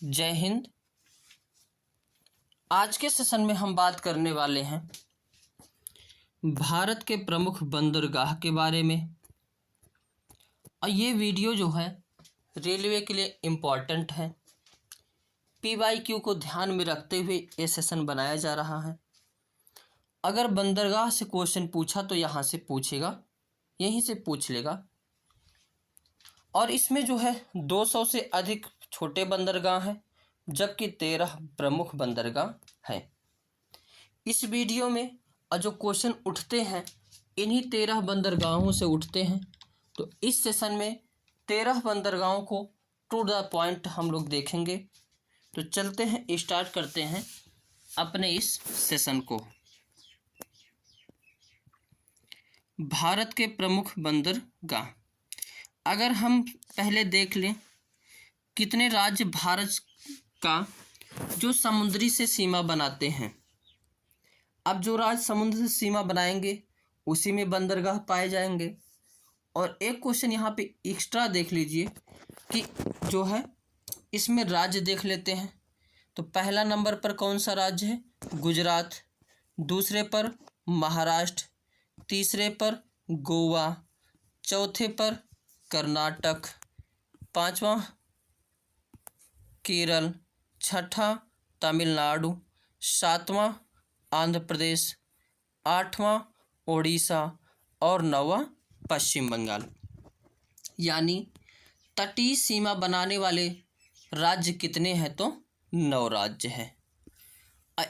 जय हिंद। आज के सेशन में हम बात करने वाले हैं भारत के प्रमुख बंदरगाह के बारे में। और ये वीडियो जो है रेलवे के लिए इम्पॉर्टेंट है। PYQ को ध्यान में रखते हुए ये सेशन बनाया जा रहा है। अगर बंदरगाह से क्वेश्चन पूछा तो यहाँ से पूछेगा, यहीं से पूछ लेगा। और इसमें जो है 200 से अधिक छोटे बंदरगाह हैं, जबकि 13 प्रमुख बंदरगाह हैं। इस वीडियो में जो क्वेश्चन उठते हैं इन्हीं 13 बंदरगाहों से उठते हैं। तो इस सेशन में 13 बंदरगाहों को टू द पॉइंट हम लोग देखेंगे। तो चलते हैं, स्टार्ट करते हैं अपने इस सेशन को। भारत के प्रमुख बंदरगाह, अगर हम पहले देख लें कितने राज्य भारत का जो समुद्री से सीमा बनाते हैं। अब जो राज्य समुद्र से सीमा बनाएंगे उसी में बंदरगाह पाए जाएंगे। और एक क्वेश्चन यहाँ पे एक्स्ट्रा देख लीजिए कि जो है इसमें राज्य देख लेते हैं। तो पहला नंबर पर कौन सा राज्य है? गुजरात। दूसरे पर महाराष्ट्र। तीसरे पर गोवा। चौथे पर कर्नाटक। पांचवा केरल। छठा तमिलनाडु। सातवां आंध्र प्रदेश। आठवां ओडिशा और नौवां पश्चिम बंगाल। यानी तटीय सीमा बनाने वाले राज्य कितने हैं? तो 9 राज्य हैं।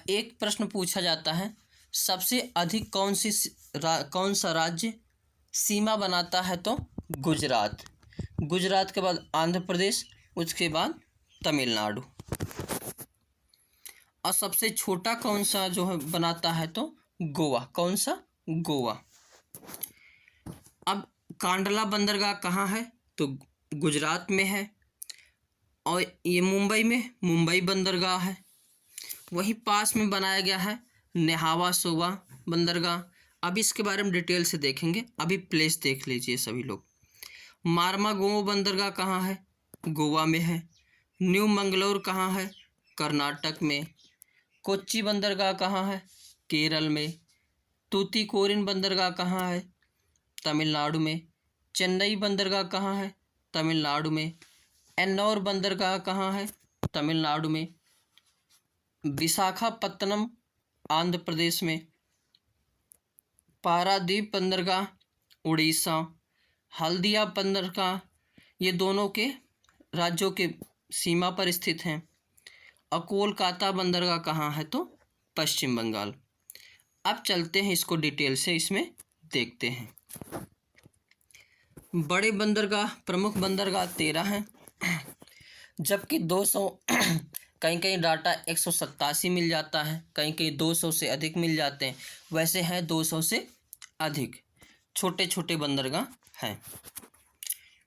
एक प्रश्न पूछा जाता है, सबसे अधिक कौन सा राज्य सीमा बनाता है? तो गुजरात। गुजरात के बाद आंध्र प्रदेश, उसके बाद तमिलनाडु। और सबसे छोटा कौन सा जो है बनाता है? तो गोवा। कौन सा? गोवा। अब कांडला बंदरगाह कहाँ है? तो गुजरात में है। और ये मुंबई बंदरगाह है। वहीं पास में बनाया गया है नेहावा सोवा बंदरगाह। अब इसके बारे में डिटेल से देखेंगे, अभी प्लेस देख लीजिए सभी लोग। मार्मागोव बंदरगाह कहाँ है? गोवा में है। न्यू मंगलोर कहाँ है? कर्नाटक में। कोच्चि बंदरगाह कहाँ है? केरल में। तूतीकोरिन बंदरगाह कहाँ है? तमिलनाडु में। चेन्नई बंदरगाह कहाँ है? तमिलनाडु में। एन्नौर बंदरगाह कहाँ है? तमिलनाडु में। विशाखापत्तनम आंध्र प्रदेश में। पारादीप बंदरगाह उड़ीसा। हल्दिया बंदरगाह ये दोनों के राज्यों के सीमा पर स्थित हैं। और कोलकाता बंदरगाह कहाँ है? तो पश्चिम बंगाल। अब चलते हैं, इसको डिटेल से इसमें देखते हैं। बड़े बंदरगाह, प्रमुख बंदरगाह 13 हैं, जबकि 200 कहीं कहीं डाटा 187 मिल जाता है, कहीं कहीं 200 से अधिक मिल जाते हैं। वैसे हैं 200 से अधिक छोटे छोटे बंदरगाह हैं।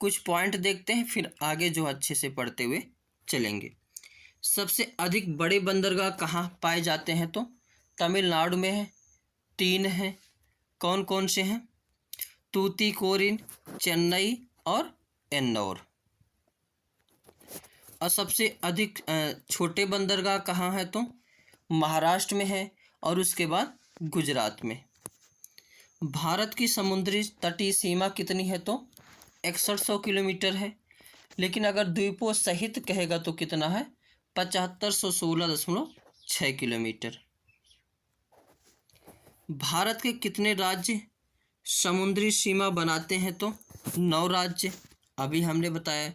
कुछ पॉइंट देखते हैं, फिर आगे जो अच्छे से पढ़ते हुए चलेंगे। सबसे अधिक बड़े बंदरगाह कहाँ पाए जाते हैं? तो तमिलनाडु में है, 3 हैं। कौन कौन से हैं? तूतीकोरिन, चेन्नई और एन्नौर। और सबसे अधिक छोटे बंदरगाह कहाँ है? तो महाराष्ट्र में है और उसके बाद गुजरात में। भारत की समुद्री तटीय सीमा कितनी है? तो 6100 किलोमीटर है। लेकिन अगर द्वीपों सहित कहेगा तो कितना है? 7516.6 किलोमीटर। भारत के कितने राज्य समुद्री सीमा बनाते हैं? तो 9 राज्य। अभी हमने बताया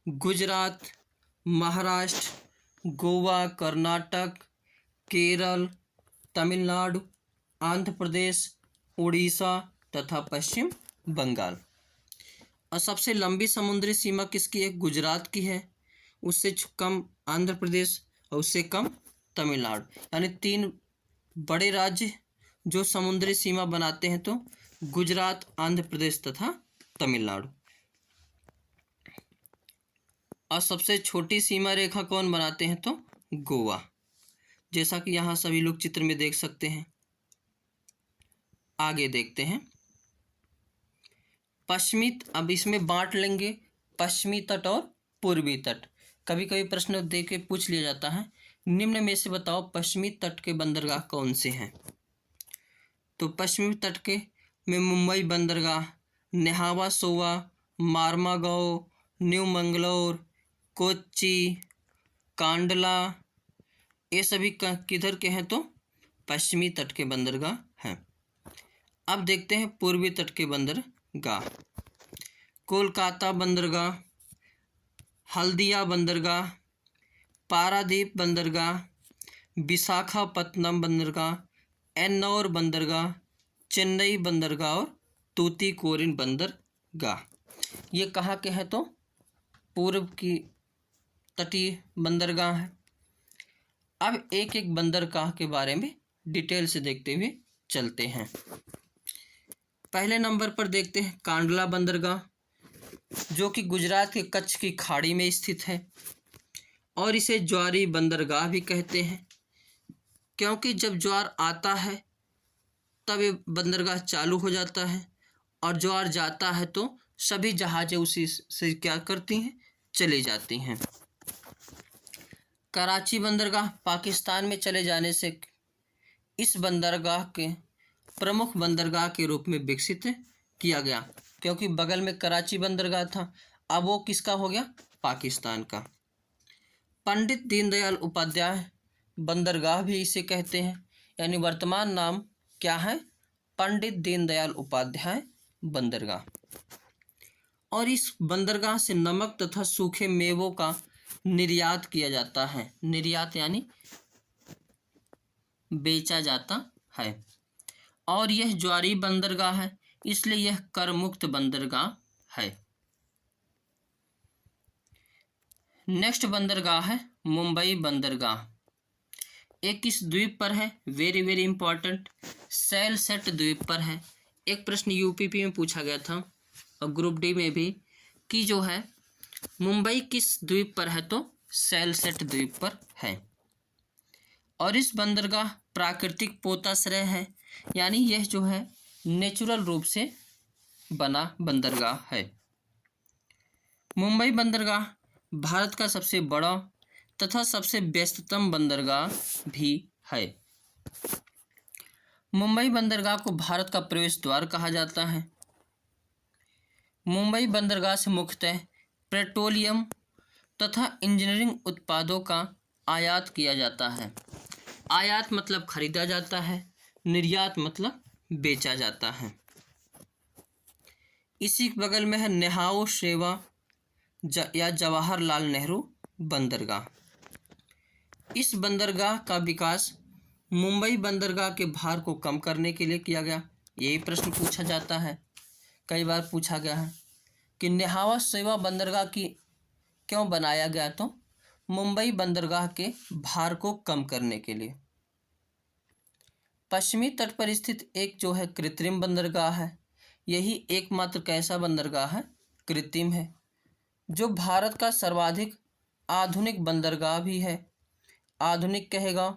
गुजरात, महाराष्ट्र, गोवा, कर्नाटक, केरल, तमिलनाडु, आंध्र प्रदेश, उड़ीसा तथा पश्चिम बंगाल। और सबसे लंबी समुद्री सीमा किसकी है? गुजरात की है। उससे कम आंध्र प्रदेश और उससे कम तमिलनाडु। यानी 3 बड़े राज्य जो समुद्री सीमा बनाते हैं, तो गुजरात, आंध्र प्रदेश तथा तमिलनाडु। और सबसे छोटी सीमा रेखा कौन बनाते हैं? तो गोवा, जैसा कि यहाँ सभी लोग चित्र में देख सकते हैं। आगे देखते हैं अब इसमें बांट लेंगे पश्चिमी तट और पूर्वी तट। कभी कभी प्रश्न दे के पूछ लिया जाता है, निम्न में से बताओ पश्चिमी तट के बंदरगाह कौन से हैं। तो पश्चिमी तट के में मुंबई बंदरगाह, नेहावा सोवा, मार्मागाओ, न्यू मंगलोर, कोच्चि, कांडला, ये सभी किधर के हैं? तो पश्चिमी तट के बंदरगाह हैं। अब देखते हैं पूर्वी तट के बंदरगाह। कोलकाता बंदरगाह, हल्दिया बंदरगाह, पारादीप बंदरगाह, विशाखापत्तनम बंदरगाह, एन्नौर बंदरगाह, चेन्नई बंदरगाह और तूतीकोरिन बंदरगाह। ये कहाँ के हैं? तो पूर्व की तटीय बंदरगाह है। अब एक एक बंदरगाह के बारे में डिटेल से देखते हुए चलते हैं। पहले नंबर पर देखते हैं कांडला बंदरगाह, जो कि गुजरात के कच्छ की खाड़ी में स्थित है और इसे ज्वारी बंदरगाह भी कहते हैं, क्योंकि जब ज्वार आता है तब ये बंदरगाह चालू हो जाता है और ज्वार जाता है तो सभी जहाज़ें उसी से क्या करती हैं? चले जाती हैं। कराची बंदरगाह पाकिस्तान में चले जाने से इस बंदरगाह के प्रमुख बंदरगाह के रूप में विकसित किया गया, क्योंकि बगल में कराची बंदरगाह था, अब वो किसका हो गया? पाकिस्तान का। पंडित दीनदयाल उपाध्याय बंदरगाह भी इसे कहते हैं, यानी वर्तमान नाम क्या है? पंडित दीनदयाल उपाध्याय बंदरगाह। और इस बंदरगाह से नमक तथा सूखे मेवों का निर्यात किया जाता है। निर्यात यानी बेचा जाता है। और यह ज्वारी बंदरगाह है, इसलिए यह कर मुक्त बंदरगाह है। नेक्स्ट बंदरगाह है मुंबई बंदरगाह। एक किस द्वीप पर है? वेरी वेरी इंपॉर्टेंट, सेलसेट द्वीप पर है। एक प्रश्न यूपीपी में पूछा गया था और ग्रुप डी में भी कि जो है मुंबई किस द्वीप पर है? तो सेलसेट द्वीप पर है। और इस बंदरगाह प्राकृतिक पोताश्रय है, यानी यह जो है नेचुरल रूप से बना बंदरगाह है। मुंबई बंदरगाह भारत का सबसे बड़ा तथा सबसे व्यस्ततम बंदरगाह भी है। मुंबई बंदरगाह को भारत का प्रवेश द्वार कहा जाता है। मुंबई बंदरगाह से मुख्यतः पेट्रोलियम तथा इंजीनियरिंग उत्पादों का आयात किया जाता है। आयात मतलब खरीदा जाता है, निर्यात मतलब बेचा जाता है। इसी बगल में है नेहाओ शेवा या जवाहरलाल नेहरू बंदरगाह। इस बंदरगाह का विकास मुंबई बंदरगाह के भार को कम करने के लिए किया गया। यही प्रश्न पूछा जाता है, कई बार पूछा गया है कि नेहावा शेवा बंदरगाह की क्यों बनाया गया? तो मुंबई बंदरगाह के भार को कम करने के लिए। पश्चिमी तट पर स्थित एक जो है कृत्रिम बंदरगाह है। यही एकमात्र कैसा बंदरगाह है? कृत्रिम है, जो भारत का सर्वाधिक आधुनिक बंदरगाह भी है। आधुनिक कहेगा,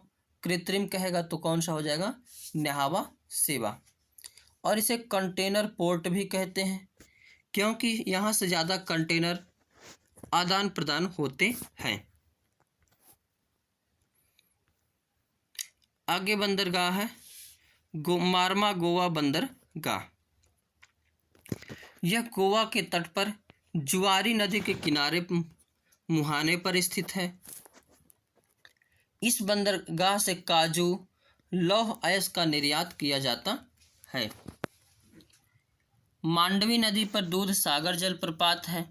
कृत्रिम कहेगा तो कौन सा हो जाएगा? नेहावा शेवा। और इसे कंटेनर पोर्ट भी कहते हैं, क्योंकि यहाँ से ज़्यादा कंटेनर आदान प्रदान होते हैं। आगे बंदरगाह है मार्मा गोवा बंदरगाह। यह गोवा के तट पर जुआरी नदी के किनारे मुहाने पर स्थित है। इस बंदरगाह से काजू, लौह अयस्क का निर्यात किया जाता है। मांडवी नदी पर दूध सागर जलप्रपात है।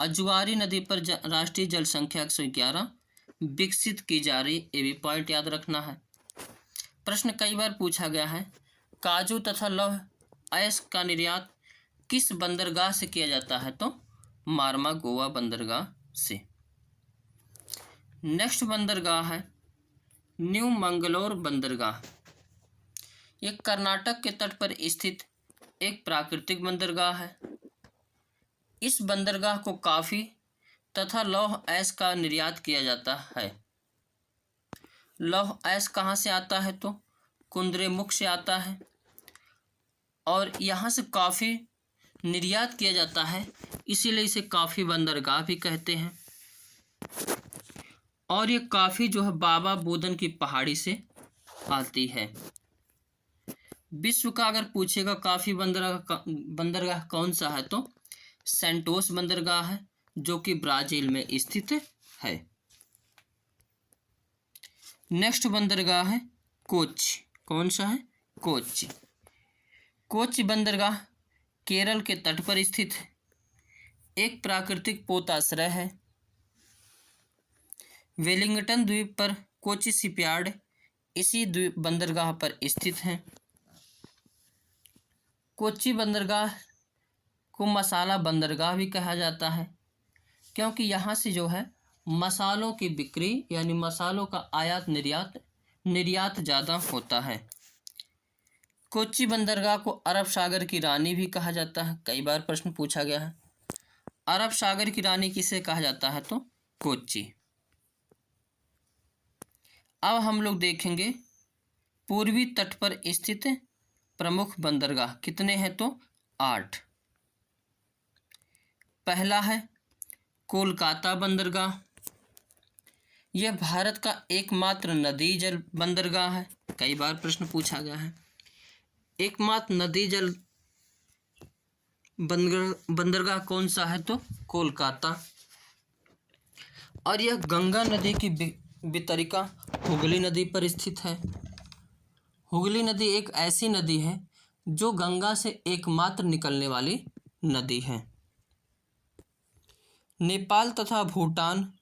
जुआरी नदी पर राष्ट्रीय जल संख्या 111 विकसित की जा रही, ये भी पॉइंट याद रखना है। प्रश्न कई बार पूछा गया है, काजू तथा लौह अयस्क का निर्यात किस बंदरगाह से किया जाता है? तो मार्मा गोवा बंदरगाह से। नेक्स्ट बंदरगाह है न्यू मंगलोर बंदरगाह। ये कर्नाटक के तट पर स्थित एक प्राकृतिक बंदरगाह है। इस बंदरगाह को कॉफी तथा लौह अयस्क का निर्यात किया जाता है। लौह अयस्क कहाँ से आता है? तो कुंद्रेमुख से आता है और यहाँ से कॉफ़ी निर्यात किया जाता है, इसीलिए इसे कॉफ़ी बंदरगाह भी कहते हैं। और ये काफ़ी जो है बाबा बोदन की पहाड़ी से आती है। विश्व का अगर पूछेगा काफ़ी बंदरगाह कौन सा है तो सेंटोस बंदरगाह है, जो कि ब्राज़ील में स्थित है। नेक्स्ट बंदरगाह है कोच्चि। कौन सा है? कोच्चि। कोच्चि बंदरगाह केरल के तट पर स्थित है। एक प्राकृतिक पोताश्रय है। वेलिंगटन द्वीप पर कोच्चि शिपयार्ड इसी द्वीप बंदरगाह पर स्थित है। कोच्चि बंदरगाह को मसाला बंदरगाह भी कहा जाता है, क्योंकि यहाँ से जो है मसालों की बिक्री यानी मसालों का आयात निर्यात ज़्यादा होता है। कोच्चि बंदरगाह को अरब सागर की रानी भी कहा जाता है। कई बार प्रश्न पूछा गया है, अरब सागर की रानी किसे कहा जाता है तो कोच्चि। अब हम लोग देखेंगे पूर्वी तट पर स्थित प्रमुख बंदरगाह कितने हैं तो 8। पहला है कोलकाता बंदरगाह। यह भारत का एकमात्र नदी जल बंदरगाह है। कई बार प्रश्न पूछा गया है। एकमात्र नदी जल बंदरगाह कौन सा है तो कोलकाता। और यह गंगा नदी की वितरिका हुगली नदी पर स्थित है। हुगली नदी एक ऐसी नदी है जो गंगा से एकमात्र निकलने वाली नदी है। नेपाल तथा भूटान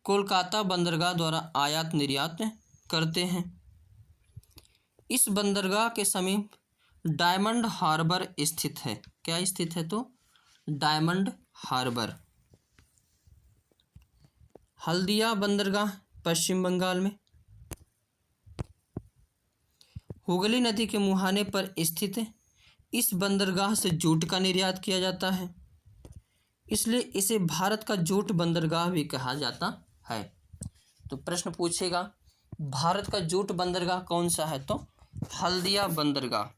कोलकाता बंदरगाह द्वारा आयात निर्यात करते हैं। इस बंदरगाह के समीप डायमंड हार्बर स्थित है। क्या स्थित है तो डायमंड हार्बर। हल्दिया बंदरगाह पश्चिम बंगाल में। हुगली नदी के मुहाने पर स्थित इस बंदरगाह से जूट का निर्यात किया जाता है, इसलिए इसे भारत का जूट बंदरगाह भी कहा जाता है। तो प्रश्न पूछेगा भारत का जूट बंदरगाह कौन सा है तो हल्दिया बंदरगाह।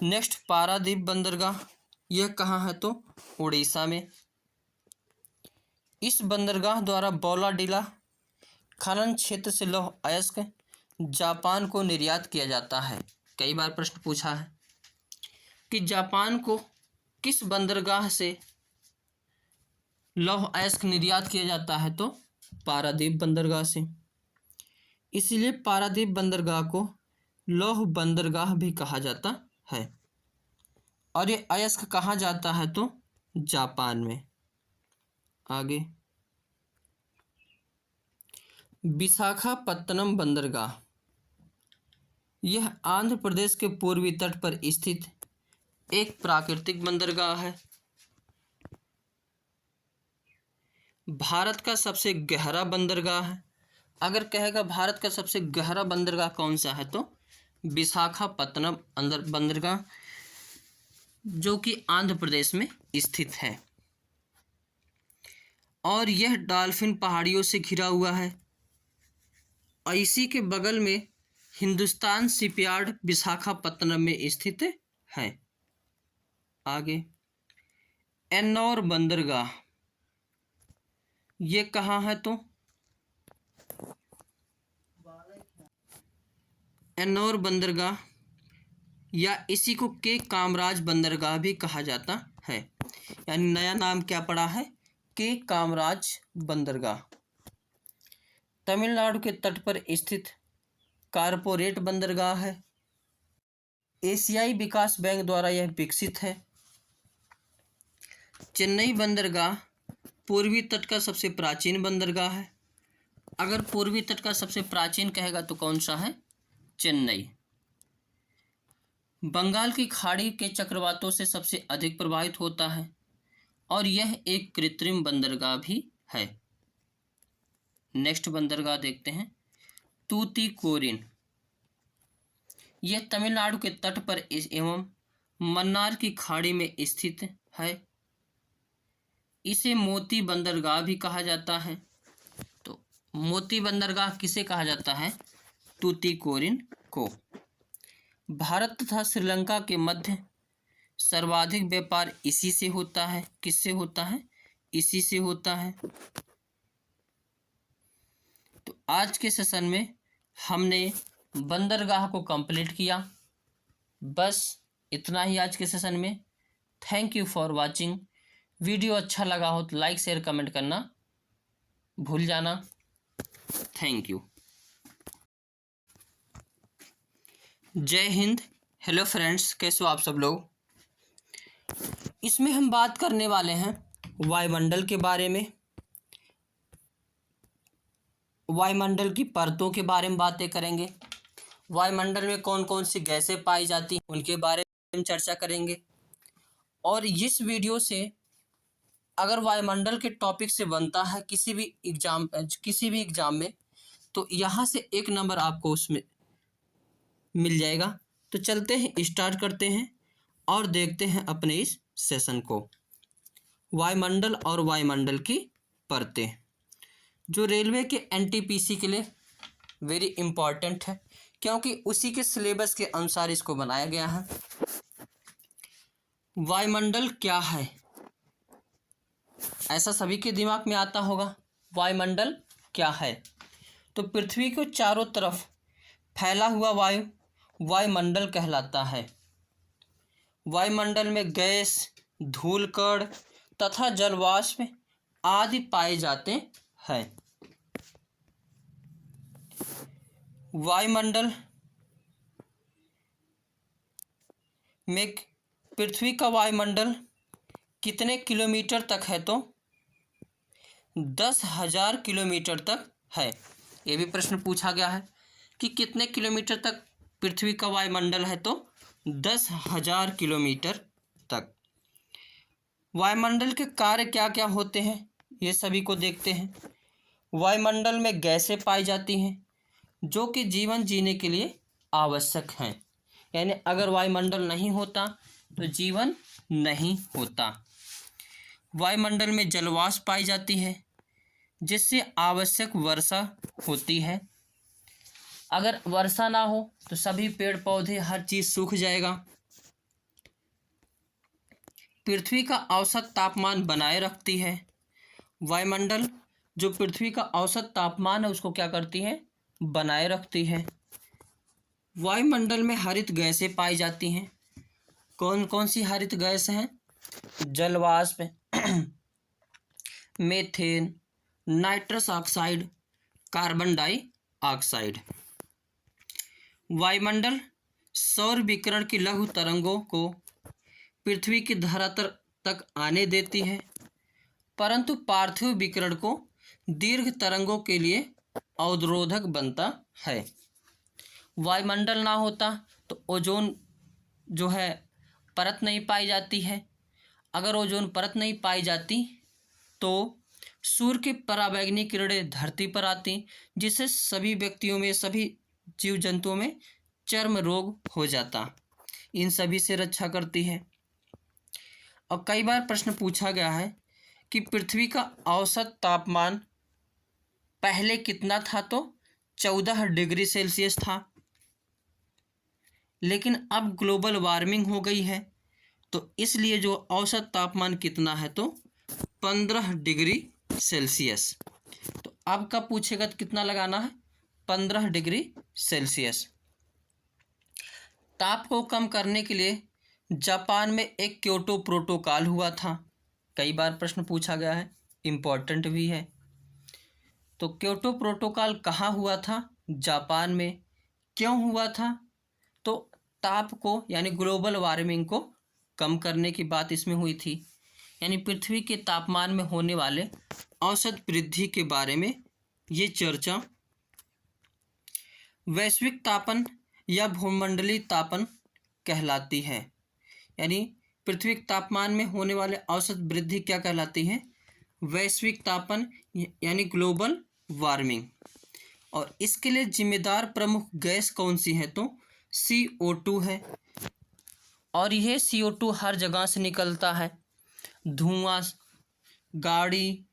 नेक्स्ट पारादीप बंदरगाह, यह कहाँ है तो उड़ीसा में। इस बंदरगाह द्वारा बौलाडीला खनन क्षेत्र से लौह अयस्क जापान को निर्यात किया जाता है। कई बार प्रश्न पूछा है कि जापान को किस बंदरगाह से लौह अयस्क निर्यात किया जाता है तो पारादीप बंदरगाह से। इसलिए पारादीप बंदरगाह को लौह बंदरगाह भी कहा जाता है। और ये अयस्क कहाँ जाता है तो जापान में। आगे विशाखापत्तनम बंदरगाह, यह आंध्र प्रदेश के पूर्वी तट पर स्थित एक प्राकृतिक बंदरगाह है। भारत का सबसे गहरा बंदरगाह है। अगर कहेगा भारत का सबसे गहरा बंदरगाह कौन सा है तो विशाखापत्तनम बंदरगाह, जो कि आंध्र प्रदेश में स्थित है। और यह डॉल्फिन पहाड़ियों से घिरा हुआ है। और इसी के बगल में हिंदुस्तान शिपयार्ड विशाखापत्तनम में स्थित है। आगे एन्नौर बंदरगाह, ये कहाँ है तो एन्नौर बंदरगाह या इसी को के कामराज बंदरगाह भी कहा जाता है। यानी नया नाम क्या पड़ा है के कामराज बंदरगाह। तमिलनाडु के तट पर स्थित कारपोरेट बंदरगाह है। एशियाई विकास बैंक द्वारा यह विकसित है। चेन्नई बंदरगाह पूर्वी तट का सबसे प्राचीन बंदरगाह है। अगर पूर्वी तट का सबसे प्राचीन कहेगा तो कौन सा है चेन्नई। बंगाल की खाड़ी के चक्रवातों से सबसे अधिक प्रभावित होता है और यह एक कृत्रिम बंदरगाह भी है। नेक्स्ट बंदरगाह देखते हैं तूतीकोरिन। यह तमिलनाडु के तट पर एवं मन्नार की खाड़ी में स्थित है। इसे मोती बंदरगाह भी कहा जाता है। तो मोती बंदरगाह किसे कहा जाता है तूतीकोरिन को। भारत तथा श्रीलंका के मध्य सर्वाधिक व्यापार इसी से होता है। किससे होता है इसी से होता है। तो आज के सेशन में हमने बंदरगाह को कंप्लीट किया। बस इतना ही आज के सेशन में। Thank you for watching. Video अच्छा लगा हो तो लाइक शेयर कमेंट करना भूल जाना। Thank you. जय हिंद। हेलो फ्रेंड्स, कैसे हो आप सब लोग। इसमें हम बात करने वाले हैं वायुमंडल के बारे में। वायुमंडल की परतों के बारे में बातें करेंगे। वायुमंडल में कौन कौन सी गैसें पाई जाती हैं उनके बारे में चर्चा करेंगे। और इस वीडियो से अगर वायुमंडल के टॉपिक से बनता है किसी भी एग्जाम में, तो यहाँ से 1 नंबर आपको उसमें मिल जाएगा। तो चलते हैं, स्टार्ट करते हैं और देखते हैं अपने इस सेशन को। वायुमंडल और वायुमंडल की परतें, जो रेलवे के एनटीपीसी के लिए वेरी इम्पॉर्टेंट है, क्योंकि उसी के सिलेबस के अनुसार इसको बनाया गया है। वायुमंडल क्या है, ऐसा सभी के दिमाग में आता होगा। वायुमंडल क्या है? तो पृथ्वी को चारों तरफ फैला हुआ वायु वायुमंडल कहलाता है। वायुमंडल में गैस, धूल कण तथा जलवाष्प आदि पाए जाते हैं। वायुमंडल में पृथ्वी का वायुमंडल कितने किलोमीटर तक है? तो 10,000 किलोमीटर तक है। ये भी प्रश्न पूछा गया है कि कितने किलोमीटर तक पृथ्वी का वायुमंडल है, तो 10,000 किलोमीटर तक। वायुमंडल के कार्य क्या क्या होते हैं, ये सभी को देखते हैं। वायुमंडल में गैसें पाई जाती हैं जो कि जीवन जीने के लिए आवश्यक हैं। यानी अगर वायुमंडल नहीं होता तो जीवन नहीं होता। वायुमंडल में जलवाष्प पाई जाती है जिससे आवश्यक वर्षा होती है। अगर वर्षा ना हो तो सभी पेड़ पौधे हर चीज़ सूख जाएगा। पृथ्वी का औसत तापमान बनाए रखती है। वायुमंडल जो पृथ्वी का औसत तापमान है उसको क्या करती है? बनाए रखती है। वायुमंडल में हरित गैसें पाई जाती हैं। कौन कौन सी हरित गैस हैं? जलवाष्प, methane, nitrous oxide, carbon dioxide. वायुमंडल सौर विकिरण की लघु तरंगों को पृथ्वी की धरातल तक आने देती है, परंतु पार्थिव विकिरण को दीर्घ तरंगों के लिए अवरोधक बनता है। वायुमंडल ना होता तो ओजोन जो है परत नहीं पाई जाती है। अगर ओजोन परत नहीं पाई जाती तो सूर्य की पराबैंगनी किरणें धरती पर आती, जिससे सभी व्यक्तियों में, सभी जीव जंतुओं में चर्म रोग हो जाता। इन सभी से रक्षा करती है। और कई बार प्रश्न पूछा गया है कि पृथ्वी का औसत तापमान पहले कितना था? तो 14 डिग्री सेल्सियस था, लेकिन अब ग्लोबल वार्मिंग हो गई है, तो इसलिए जो औसत तापमान कितना है? तो 15 डिग्री सेल्सियस। तो अब कब पूछेगा तो कितना लगाना है? 15 डिग्री सेल्सियस। ताप को कम करने के लिए जापान में एक क्योटो प्रोटोकॉल हुआ था। कई बार प्रश्न पूछा गया है, इम्पोर्टेंट भी है। तो क्योटो प्रोटोकॉल कहाँ हुआ था? जापान में। क्यों हुआ था? तो ताप को यानी ग्लोबल वार्मिंग को कम करने की बात इसमें हुई थी। यानी पृथ्वी के तापमान में होने वाले औसत वृद्धि के बारे में ये चर्चा वैश्विक तापन या भूमंडलीय तापन कहलाती है। यानी पृथ्वी के तापमान में होने वाले औसत वृद्धि क्या कहलाती है? वैश्विक तापन यानी ग्लोबल वार्मिंग। और इसके लिए जिम्मेदार प्रमुख गैस कौन सी है? तो CO2 है। और यह CO2 हर जगह से निकलता है। धुआं, गाड़ी,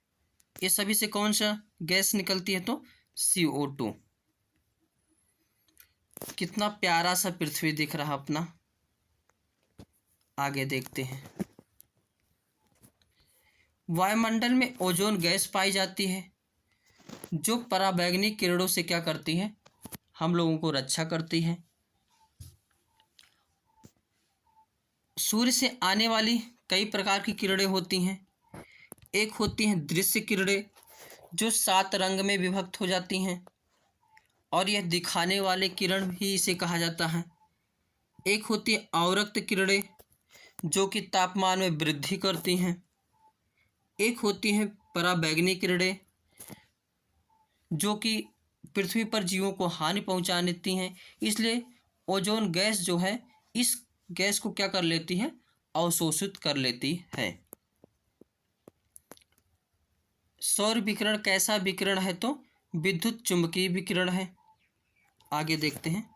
ये सभी से कौन सा गैस निकलती है? तो CO2। कितना प्यारा सा पृथ्वी दिख रहा अपना। आगे देखते हैं। वायुमंडल में ओजोन गैस पाई जाती है जो पराबैंगनी किरणों से क्या करती है, हम लोगों को रक्षा करती है। सूर्य से आने वाली कई प्रकार की किरणें होती हैं। एक होती हैं दृश्य किरणें जो 7 रंग में विभक्त हो जाती हैं और यह दिखाने वाले किरण भी इसे कहा जाता है। एक होती है अवरक्त किरणें जो कि तापमान में वृद्धि करती हैं। एक होती हैं पराबैंगनी किरणें जो कि पृथ्वी पर जीवों को हानि पहुंचा देती हैं। इसलिए ओजोन गैस जो है इस गैस को क्या कर लेती है, अवशोषित कर लेती है। सौर विकिरण कैसा विकिरण है, तो विद्युत चुंबकीय विकिरण है। आगे देखते हैं।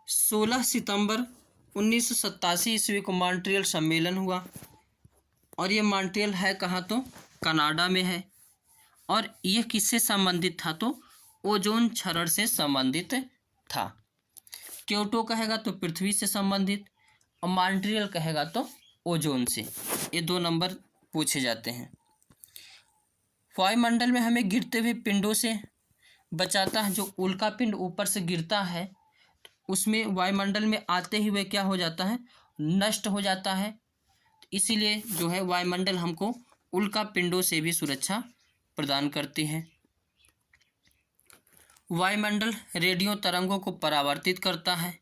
16 सितंबर 1987 ईस्वी को मॉन्ट्रियल सम्मेलन हुआ और ये मॉन्ट्रियल है कहाँ, तो कनाडा में है। और यह किससे संबंधित था, तो ओजोन क्षरण से संबंधित था। क्योटो कहेगा तो पृथ्वी से संबंधित और मॉन्ट्रियल कहेगा तो ओजोन से। ये 2 नंबर पूछे जाते हैं। वायुमंडल में हमें गिरते हुए पिंडों से बचाता है। जो उल्का पिंड ऊपर से गिरता है उसमें वायुमंडल में आते ही वह क्या हो जाता है, नष्ट हो जाता है। इसीलिए जो है वायुमंडल हमको उल्का पिंडों से भी सुरक्षा प्रदान करती है। वायुमंडल रेडियो तरंगों को परावर्तित करता है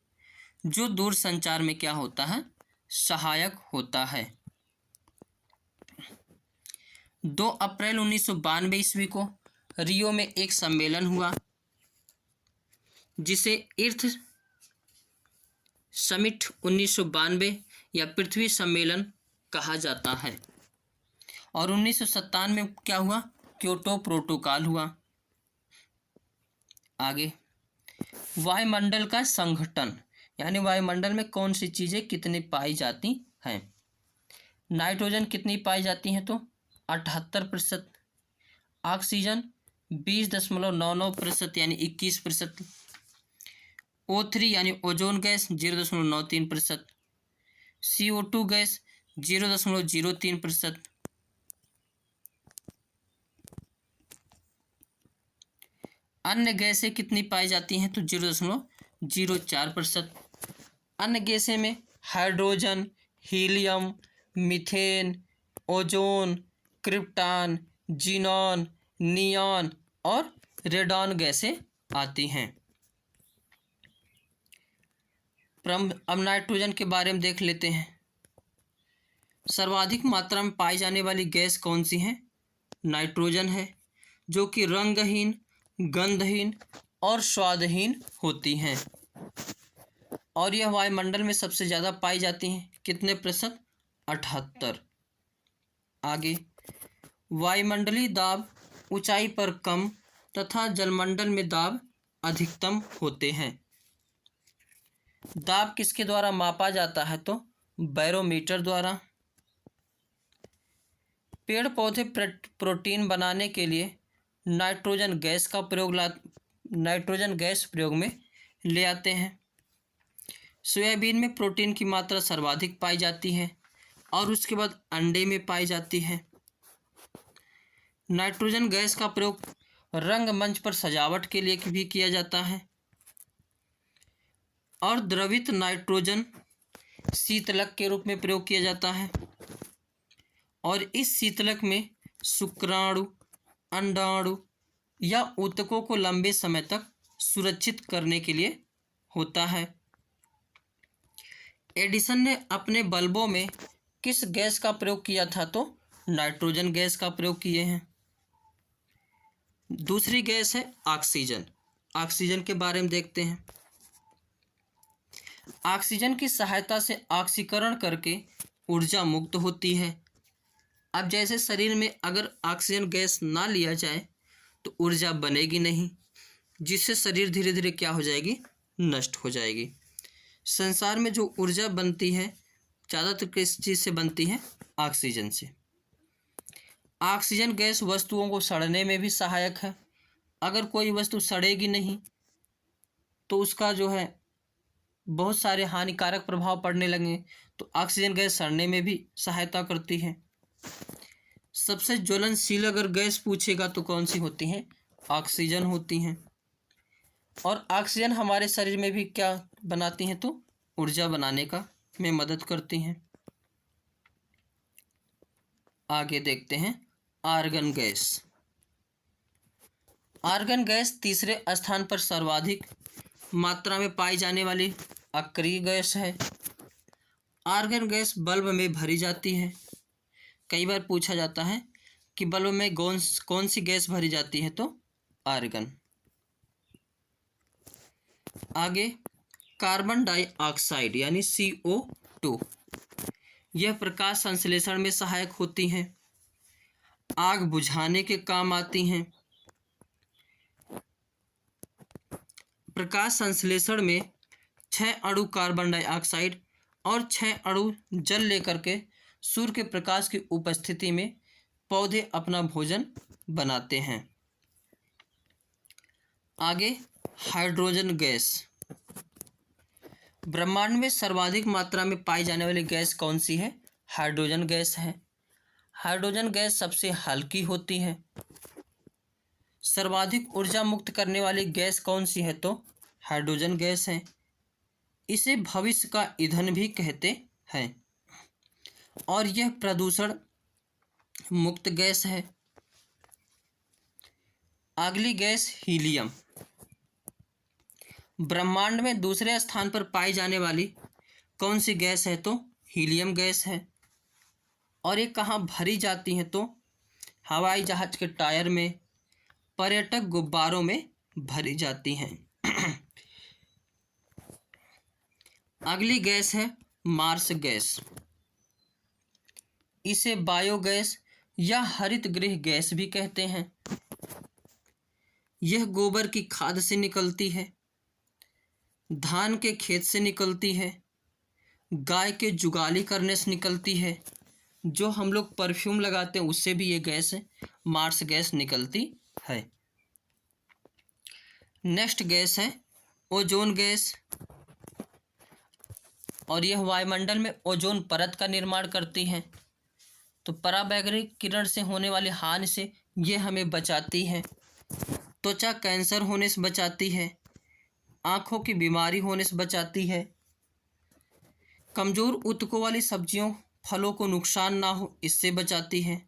जो दूर संचार में क्या होता है, सहायक होता है। 2 अप्रैल 1992 ईस्वी को रियो में एक सम्मेलन हुआ जिसे अर्थ समिट 1992 या पृथ्वी सम्मेलन कहा जाता है। और 1997 में क्या हुआ, क्योटो प्रोटोकॉल हुआ। आगे वायुमंडल का संघटन, यानी वायुमंडल में कौन सी चीज़ें कितनी पाई जाती हैं। नाइट्रोजन कितनी पाई जाती हैं, तो 78%। ऑक्सीजन 20.99% यानी 21%। O3 यानी ओजोन गैस 0.93%। CO2 gas 0.03%। अन्य गैसें कितनी पाई जाती हैं, तो 0.04%। अन्य गैसें में hydrogen, helium, methane, ozone, krypton, xenon, neon और रेडॉन गैसें आती हैं। अब नाइट्रोजन के बारे में देख लेते हैं। सर्वाधिक मात्रा में पाई जाने वाली गैस कौन सी है, नाइट्रोजन है, जो कि रंगहीन, गंधहीन और स्वादहीन होती हैं। और यह वायुमंडल में सबसे ज़्यादा पाई जाती हैं, कितने प्रतिशत, 78। आगे वायुमंडलीय दाब ऊंचाई पर कम तथा जलमंडल में दाब अधिकतम होते हैं। दाब किसके द्वारा मापा जाता है, तो बैरोमीटर द्वारा। पेड़ पौधे प्रोटीन बनाने के लिए नाइट्रोजन गैस प्रयोग में ले आते हैं। सोयाबीन में प्रोटीन की मात्रा सर्वाधिक पाई जाती है और उसके बाद अंडे में पाई जाती है। नाइट्रोजन गैस का प्रयोग रंगमंच पर सजावट के लिए भी किया जाता है। और द्रवित नाइट्रोजन शीतलक के रूप में प्रयोग किया जाता है। और इस शीतलक में शुक्राणु, अंडाणु या ऊतकों को लंबे समय तक सुरक्षित करने के लिए होता है। एडिसन ने अपने बल्बों में किस गैस का प्रयोग किया था, तो नाइट्रोजन गैस का प्रयोग किए हैं। दूसरी गैस है ऑक्सीजन। ऑक्सीजन के बारे में देखते हैं। ऑक्सीजन की सहायता से ऑक्सीकरण करके ऊर्जा मुक्त होती है। अब जैसे शरीर में अगर ऑक्सीजन गैस ना लिया जाए तो ऊर्जा बनेगी नहीं, जिससे शरीर धीरे धीरे क्या हो जाएगी, नष्ट हो जाएगी। संसार में जो ऊर्जा बनती है ज़्यादातर किस चीज़ से बनती है, ऑक्सीजन से। ऑक्सीजन गैस वस्तुओं को सड़ने में भी सहायक है। अगर कोई वस्तु सड़ेगी नहीं तो उसका जो है बहुत सारे हानिकारक प्रभाव पड़ने लगे, तो ऑक्सीजन गैस सड़ने में भी सहायता करती है। सबसे ज्वलनशील अगर गैस पूछेगा तो कौन सी होती हैं? ऑक्सीजन होती हैं। और ऑक्सीजन हमारे शरीर में भी क्या बनाती हैं? तो ऊर्जा बनाने का में मदद करती हैं। आगे देखते हैं आर्गन गैस। आर्गन गैस तीसरे स्थान पर सर्वाधिक मात्रा में पाई जाने वाली अक्रिय गैस है। आर्गन गैस बल्ब में भरी जाती है। कई बार पूछा जाता है कि बल्ब में कौन सी गैस भरी जाती है? तो आर्गन। आगे कार्बन डाइऑक्साइड यानी CO2, यह प्रकाश संश्लेषण में सहायक होती हैं, आग बुझाने के काम आती हैं। प्रकाश संश्लेषण में 6 अणु कार्बन डाइऑक्साइड और 6 अणु जल लेकर के सूर्य के प्रकाश की उपस्थिति में पौधे अपना भोजन बनाते हैं। आगे हाइड्रोजन गैस। ब्रह्मांड में सर्वाधिक मात्रा में पाई जाने वाली गैस कौन सी है? हाइड्रोजन गैस है। हाइड्रोजन गैस सबसे हल्की होती है। सर्वाधिक ऊर्जा मुक्त करने वाली गैस कौन सी है? तो हाइड्रोजन गैस है। इसे भविष्य का ईंधन भी कहते हैं और यह प्रदूषण मुक्त गैस है। अगली गैस हीलियम। ब्रह्मांड में दूसरे स्थान पर पाई जाने वाली कौन सी गैस है? तो हीलियम गैस है। और ये कहाँ भरी जाती है? तो हवाई जहाज के टायर में, पर्यटक गुब्बारों में भरी जाती हैं। अगली गैस है मार्स गैस। इसे बायोगैस या हरित गृह गैस भी कहते हैं। यह गोबर की खाद से निकलती है, धान के खेत से निकलती है, गाय के जुगाली करने से निकलती है, जो हम लोग परफ्यूम लगाते हैं उससे भी ये गैस मार्स गैस निकलती है। नेक्स्ट गैस है ओजोन गैस और यह वायुमंडल में ओजोन परत का निर्माण करती है। तो पराबैंगनी किरण से होने वाली हानि से यह हमें बचाती है, त्वचा कैंसर होने से बचाती है, आँखों की बीमारी होने से बचाती है, कमज़ोर ऊतकों वाली सब्जियों फलों को नुकसान ना हो इससे बचाती है,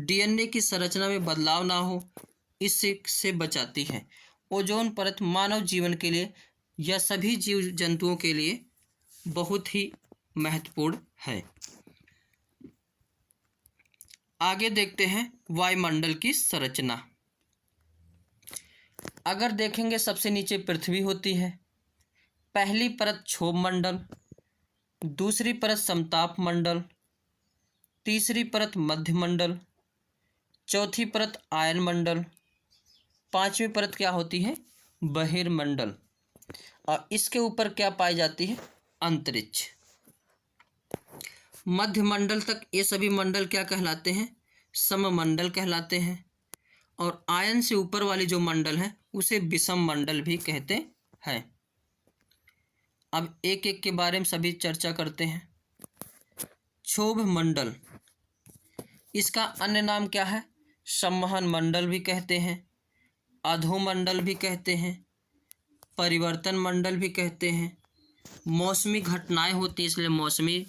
DNA की संरचना में बदलाव ना हो इससे बचाती है। ओजोन परत मानव जीवन के लिए या सभी जीव जंतुओं के लिए बहुत ही महत्वपूर्ण है। आगे देखते हैं वायुमंडल की संरचना। अगर देखेंगे सबसे नीचे पृथ्वी होती है, पहली परत क्षोभ मंडल, दूसरी परत समताप मंडल, तीसरी परत मध्य मंडल, चौथी परत आयन मंडल, पांचवी परत क्या होती है? बहिर्मंडल। और इसके ऊपर क्या पाई जाती है? अंतरिक्ष। मध्य मंडल तक ये सभी मंडल क्या कहलाते हैं? सममंडल कहलाते हैं। और आयन से ऊपर वाली जो मंडल है उसे विषम मंडल भी कहते हैं। अब एक एक के बारे में सभी चर्चा करते हैं। क्षोभ मंडल, इसका अन्य नाम क्या है? संवहन मंडल भी कहते हैं, अधोमंडल भी कहते हैं, परिवर्तन मंडल भी कहते हैं, मौसमी घटनाएं होती हैं इसलिए मौसमी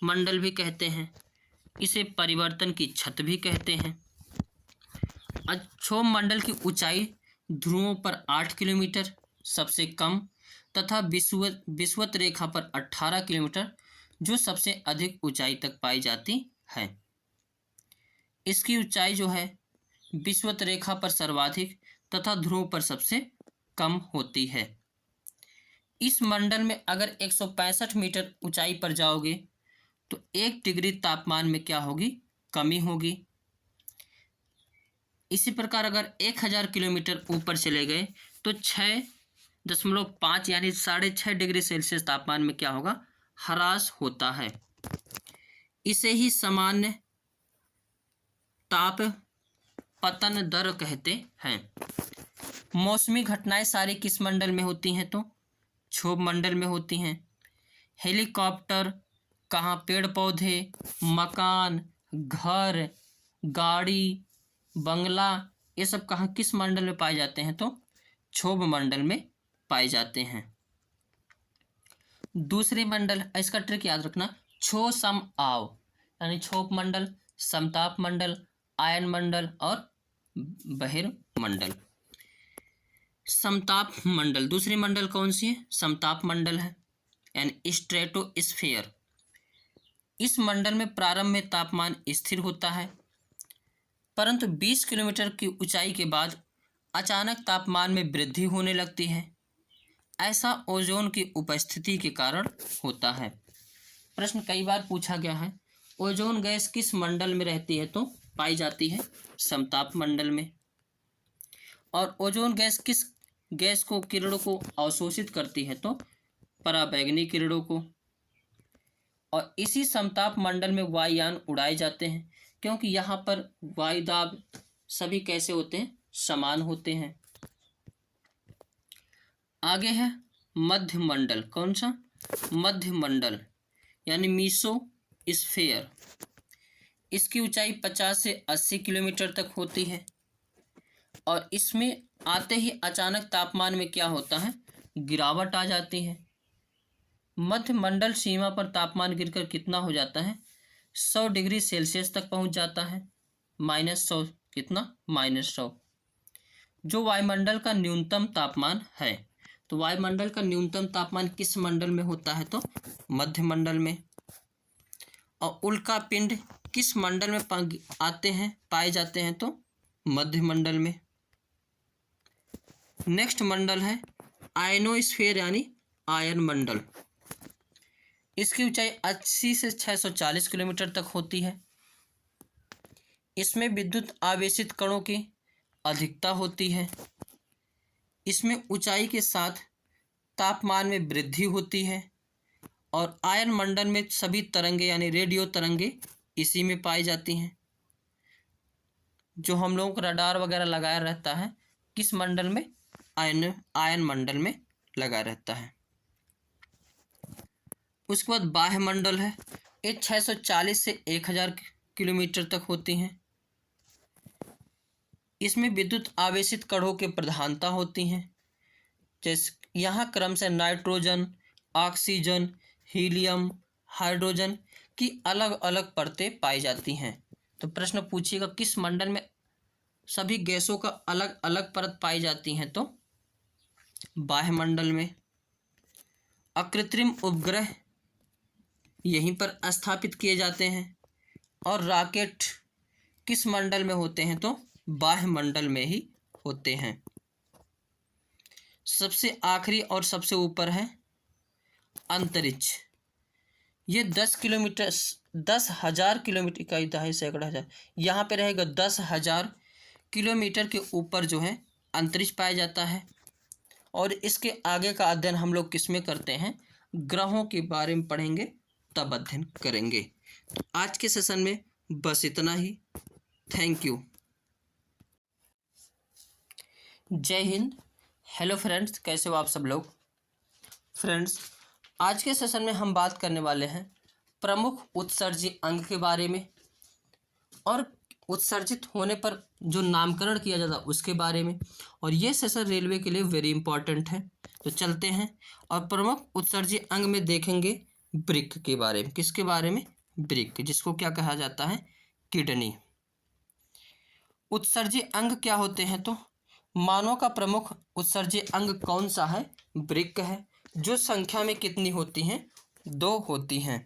मंडल भी कहते हैं, इसे परिवर्तन की छत भी कहते हैं। क्षोभ मंडल की ऊंचाई ध्रुवों पर 8 किलोमीटर सबसे कम तथा विषुवत रेखा पर 18 किलोमीटर जो सबसे अधिक ऊंचाई तक पाई जाती है। इसकी ऊंचाई जो है विषुवत रेखा पर सर्वाधिक तथा ध्रुव पर सबसे कम होती है। इस मंडल में अगर 165 मीटर ऊंचाई पर जाओगे तो 1 डिग्री तापमान में क्या होगी? कमी होगी। इसी प्रकार अगर 1000 किलोमीटर ऊपर चले गए तो 6.5 यानी 6.5 डिग्री सेल्सियस तापमान में क्या होगा? ह्रास होता है। इसे ही सामान्य ताप पतन दर कहते हैं। मौसमी घटनाएं सारी किस मंडल में होती हैं? तो क्षोभ मंडल में होती हैं। हेलीकॉप्टर, कहाँ पेड़ पौधे, मकान, घर, गाड़ी, बंगला, ये सब कहाँ किस मंडल में पाए जाते हैं? तो क्षोभ मंडल में पाए जाते हैं। दूसरे मंडल, इसका ट्रिक याद रखना, क्षो सम आव, यानी क्षोभ मंडल, समताप मंडल, आयन मंडल और बहिर्मंडल। समताप मंडल, दूसरी मंडल कौन सी है? समताप मंडल है, यानी स्ट्रेटोस्फीयर। इस मंडल में प्रारंभ में तापमान स्थिर होता है, परंतु 20 किलोमीटर की ऊंचाई के बाद अचानक तापमान में वृद्धि होने लगती है। ऐसा ओजोन की उपस्थिति के कारण होता है। प्रश्न कई बार पूछा गया है, ओजोन गैस किस मंडल में रहती है? तो पाई जाती है समताप मंडल में। और ओजोन गैस किस गैस को, किरणों को अवशोषित करती है? तो पराबैंगनी किरणों को। और इसी समताप मंडल में वायुयान उड़ाए जाते हैं, क्योंकि यहाँ पर वायुदाब सभी कैसे होते हैं? समान होते हैं। आगे है मध्य मंडल। कौन सा? मध्य मंडल, यानी मीसोस्फीयर। इसकी ऊंचाई 50 से 80 किलोमीटर तक होती है और इसमें आते ही अचानक तापमान में क्या होता है? गिरावट आ जाती है। मध्य मंडल सीमा पर तापमान गिरकर कितना हो जाता है? 100 डिग्री सेल्सियस तक पहुंच जाता है। -100, कितना? -100, जो वायुमंडल का न्यूनतम तापमान है। तो वायुमंडल का न्यूनतम तापमान किस मंडल में होता है? तो मध्य मंडल में। और उल्का पिंड किस मंडल में आते हैं, पाए जाते हैं? तो मध्य मंडल में। नेक्स्ट मंडल है आयनोस्फीयर, यानी आयन मंडल। इसकी ऊंचाई 80 से 640 किलोमीटर तक होती है। इसमें विद्युत आवेशित कणों की अधिकता होती है। इसमें ऊंचाई के साथ तापमान में वृद्धि होती है और आयन मंडल में सभी तरंगे, यानी रेडियो तरंगे, इसी में पाई जाती हैं। जो हम लोगों को रडार वगैरह लगाया रहता है, किस मंडल में? आयन मंडल में लगा रहता है। उसके बाद बाह्य मंडल है। ये 640 से 1000 किलोमीटर तक होती हैं। इसमें विद्युत आवेशित कणों की प्रधानता होती हैं। जैसे यहाँ क्रमशः नाइट्रोजन, ऑक्सीजन, हीलियम, हाइड्रोजन की अलग अलग परतें पाई जाती हैं। तो प्रश्न पूछिएगा किस मंडल में सभी गैसों का अलग अलग परत पाई जाती हैं? तो बाह्य मंडल में। अकृत्रिम उपग्रह यहीं पर स्थापित किए जाते हैं और रॉकेट किस मंडल में होते हैं? तो बाह्य मंडल में ही होते हैं। सबसे आखिरी और सबसे ऊपर है अंतरिक्ष। ये 10,000 किलोमीटर का, दहाई सैकड़ा हजार, यहाँ पे रहेगा 10,000 किलोमीटर के ऊपर जो है अंतरिक्ष पाया जाता है। और इसके आगे का अध्ययन हम लोग किस में करते हैं? ग्रहों के बारे में पढ़ेंगे, तब अध्ययन करेंगे। तो आज के सेशन में बस इतना ही। Thank you. जय हिंद। हेलो फ्रेंड्स, कैसे हो आप सब लोग? फ्रेंड्स, आज के सेशन में हम बात करने वाले हैं प्रमुख उत्सर्जी अंग के बारे में और उत्सर्जित होने पर जो नामकरण किया जाता है उसके बारे में। और ये सेशन रेलवे के लिए वेरी इंपॉर्टेंट है। तो चलते हैं और प्रमुख उत्सर्जी अंग में देखेंगे वृक्क के बारे में। किसके बारे में? वृक्क, जिसको क्या कहा जाता है? किडनी। उत्सर्जी अंग क्या होते हैं? तो मानव का प्रमुख उत्सर्जी अंग कौन सा है? वृक्क है, जो संख्या में कितनी होती हैं? 2 होती हैं।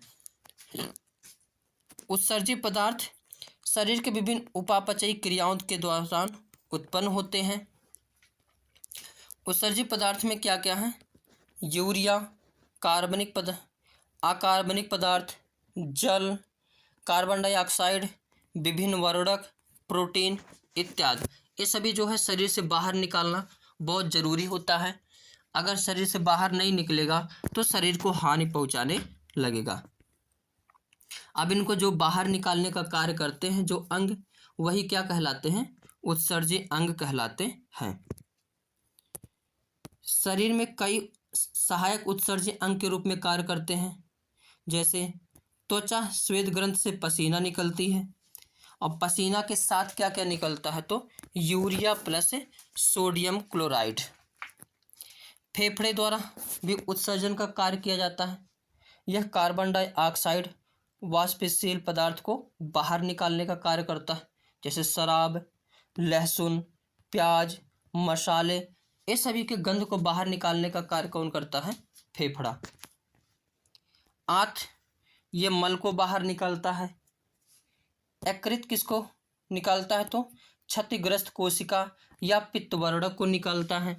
उत्सर्जी पदार्थ शरीर के विभिन्न उपापचयी क्रियाओं के दौरान उत्पन्न होते हैं। उत्सर्जी पदार्थ में क्या क्या है? यूरिया, अकार्बनिक पदार्थ, जल, कार्बन डाइऑक्साइड, विभिन्न वर्णक, प्रोटीन इत्यादि। ये सभी जो है शरीर से बाहर निकालना बहुत ज़रूरी होता है। अगर शरीर से बाहर नहीं निकलेगा तो शरीर को हानि पहुंचाने लगेगा। अब इनको जो बाहर निकालने का कार्य करते हैं जो अंग, वही क्या कहलाते हैं? उत्सर्जी अंग कहलाते हैं। शरीर में कई सहायक उत्सर्जी अंग के रूप में कार्य करते हैं। जैसे त्वचा श्वेत ग्रंथि से पसीना निकलती है और पसीना के साथ क्या क्या निकलता है तो यूरिया प्लस सोडियम क्लोराइड। फेफड़े द्वारा भी उत्सर्जन का कार्य किया जाता है। यह कार्बन डाइऑक्साइड वाष्पशील पदार्थ को बाहर निकालने का कार्य करता है, जैसे शराब, लहसुन, प्याज, मसाले, ये सभी के गंध को बाहर निकालने का कार्य कौन करता है? फेफड़ा। आंत, ये मल को बाहर निकालता है। यकृत किसको निकालता है तो क्षतिग्रस्त कोशिका या पित्तवर्णक को निकालता है।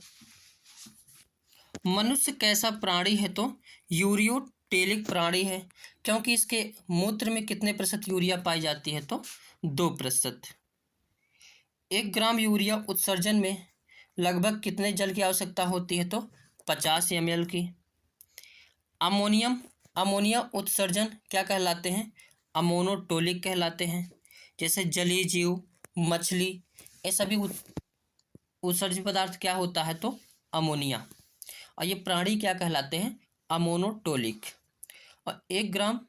मनुष्य कैसा प्राणी है तो यूरियोटेलिक प्राणी है, क्योंकि इसके मूत्र में कितने प्रतिशत यूरिया पाई जाती है तो 2%। 1 ग्राम यूरिया उत्सर्जन में लगभग कितने जल की आवश्यकता होती है तो 50 ml की। अमोनिया उत्सर्जन क्या कहलाते हैं? अमोनोटोलिक कहलाते हैं। जैसे जलीय जीव, मछली, ये सभी उत्सर्जित पदार्थ क्या होता है तो अमोनिया। और ये प्राणी क्या कहलाते हैं? अमोनोटोलिक। और 1 ग्राम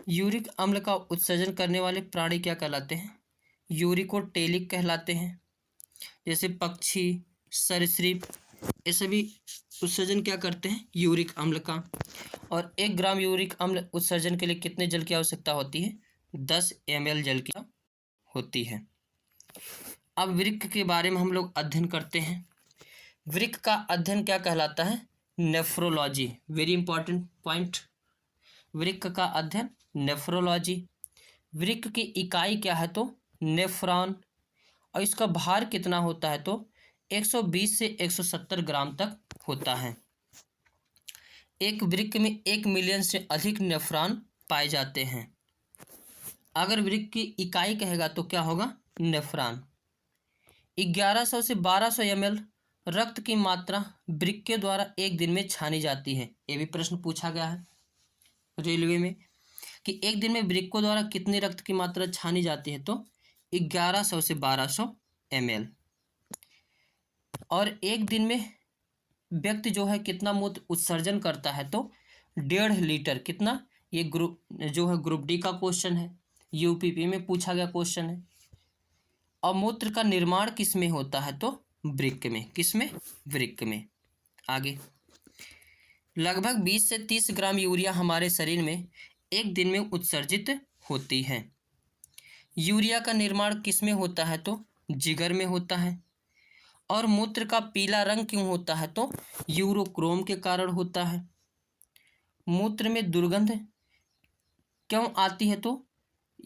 यूरिक अम्ल का उत्सर्जन करने वाले प्राणी क्या कहलाते हैं? यूरिकोटेलिक कहलाते हैं। जैसे पक्षी, सरीसृप, ये सभी उत्सर्जन क्या करते हैं? यूरिक अम्ल का। और 1 ग्राम यूरिक अम्ल उत्सर्जन के लिए कितने जल की आवश्यकता होती है? 10 ml जल की होती है। अब वृक्क के बारे में हम लोग अध्ययन करते हैं। वृक्क का अध्ययन क्या कहलाता है? नेफ्रोलॉजी। Very important point. वृक्क का अध्ययन नेफ्रोलॉजी। वृक्क की इकाई क्या है तो नेफ्रॉन। और इसका भार कितना होता है तो 120 से 170 ग्राम तक होता है। एक वृक्क में 1 मिलियन से अधिक नेफ्रॉन पाए जाते हैं। अगर वृक्क की इकाई कहेगा तो क्या होगा? नेफ्रॉन। 1100 से 1200 ml रक्त की मात्रा वृक्क के द्वारा एक दिन में छानी जाती है। ये भी प्रश्न पूछा गया है रेलवे में कि एक दिन में वृक्कों द्वारा कितनी रक्त की मात्रा छानी जाती है तो 1100 से 1200 ml। और एक दिन में व्यक्ति जो है कितना मूत्र उत्सर्जन करता है तो 1.5 लीटर। कितना? ये ग्रुप डी का क्वेश्चन है, यूपीपी में पूछा गया क्वेश्चन है। और मूत्र का निर्माण किस में होता है तो वृक्क में। किस में? वृक्क में। आगे, लगभग 20 से 30 ग्राम यूरिया हमारे शरीर में एक दिन में उत्सर्जित होती है। यूरिया का निर्माण किस में होता है तो जिगर में होता है। और मूत्र का पीला रंग क्यों होता है तो यूरोक्रोम के कारण होता है। मूत्र में दुर्गंध क्यों आती है तो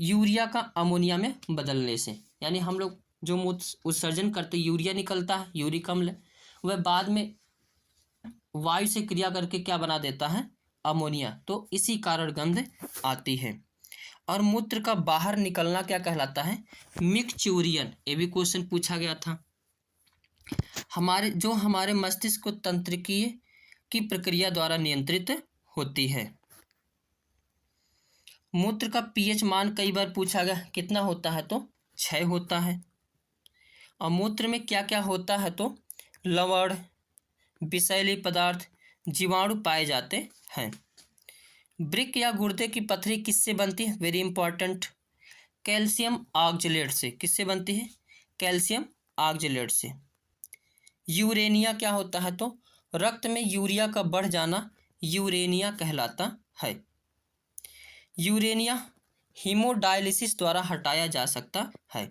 यूरिया का अमोनिया में बदलने से। यानी हम लोग जो मूत्र उत्सर्जन करते यूरिया निकलता है, यूरिक अम्ल, वह बाद में वायु से क्रिया करके क्या बना देता है? अमोनिया। तो इसी कारण गंध आती है। और मूत्र का बाहर निकलना क्या कहलाता है? मिक्चूरियन। ये भी क्वेश्चन पूछा गया था। हमारे मस्तिष्क को तंत्रिकीय की प्रक्रिया द्वारा नियंत्रित होती है। मूत्र का पीएच मान कई बार पूछा गया, कितना होता है तो 6 होता है। और मूत्र में क्या क्या होता है तो लवण, विषैली पदार्थ, जीवाणु पाए जाते हैं। वृक्क या गुर्दे की पथरी किससे बनती है? वेरी इंपॉर्टेंट, कैल्शियम ऑक्जेलेट से। किससे बनती है? कैल्शियम ऑक्जेलेट से। यूरेनिया क्या होता है तो रक्त में यूरिया का बढ़ जाना यूरेनिया कहलाता है। यूरेनिया हीमोडायलिसिस द्वारा हटाया जा सकता है।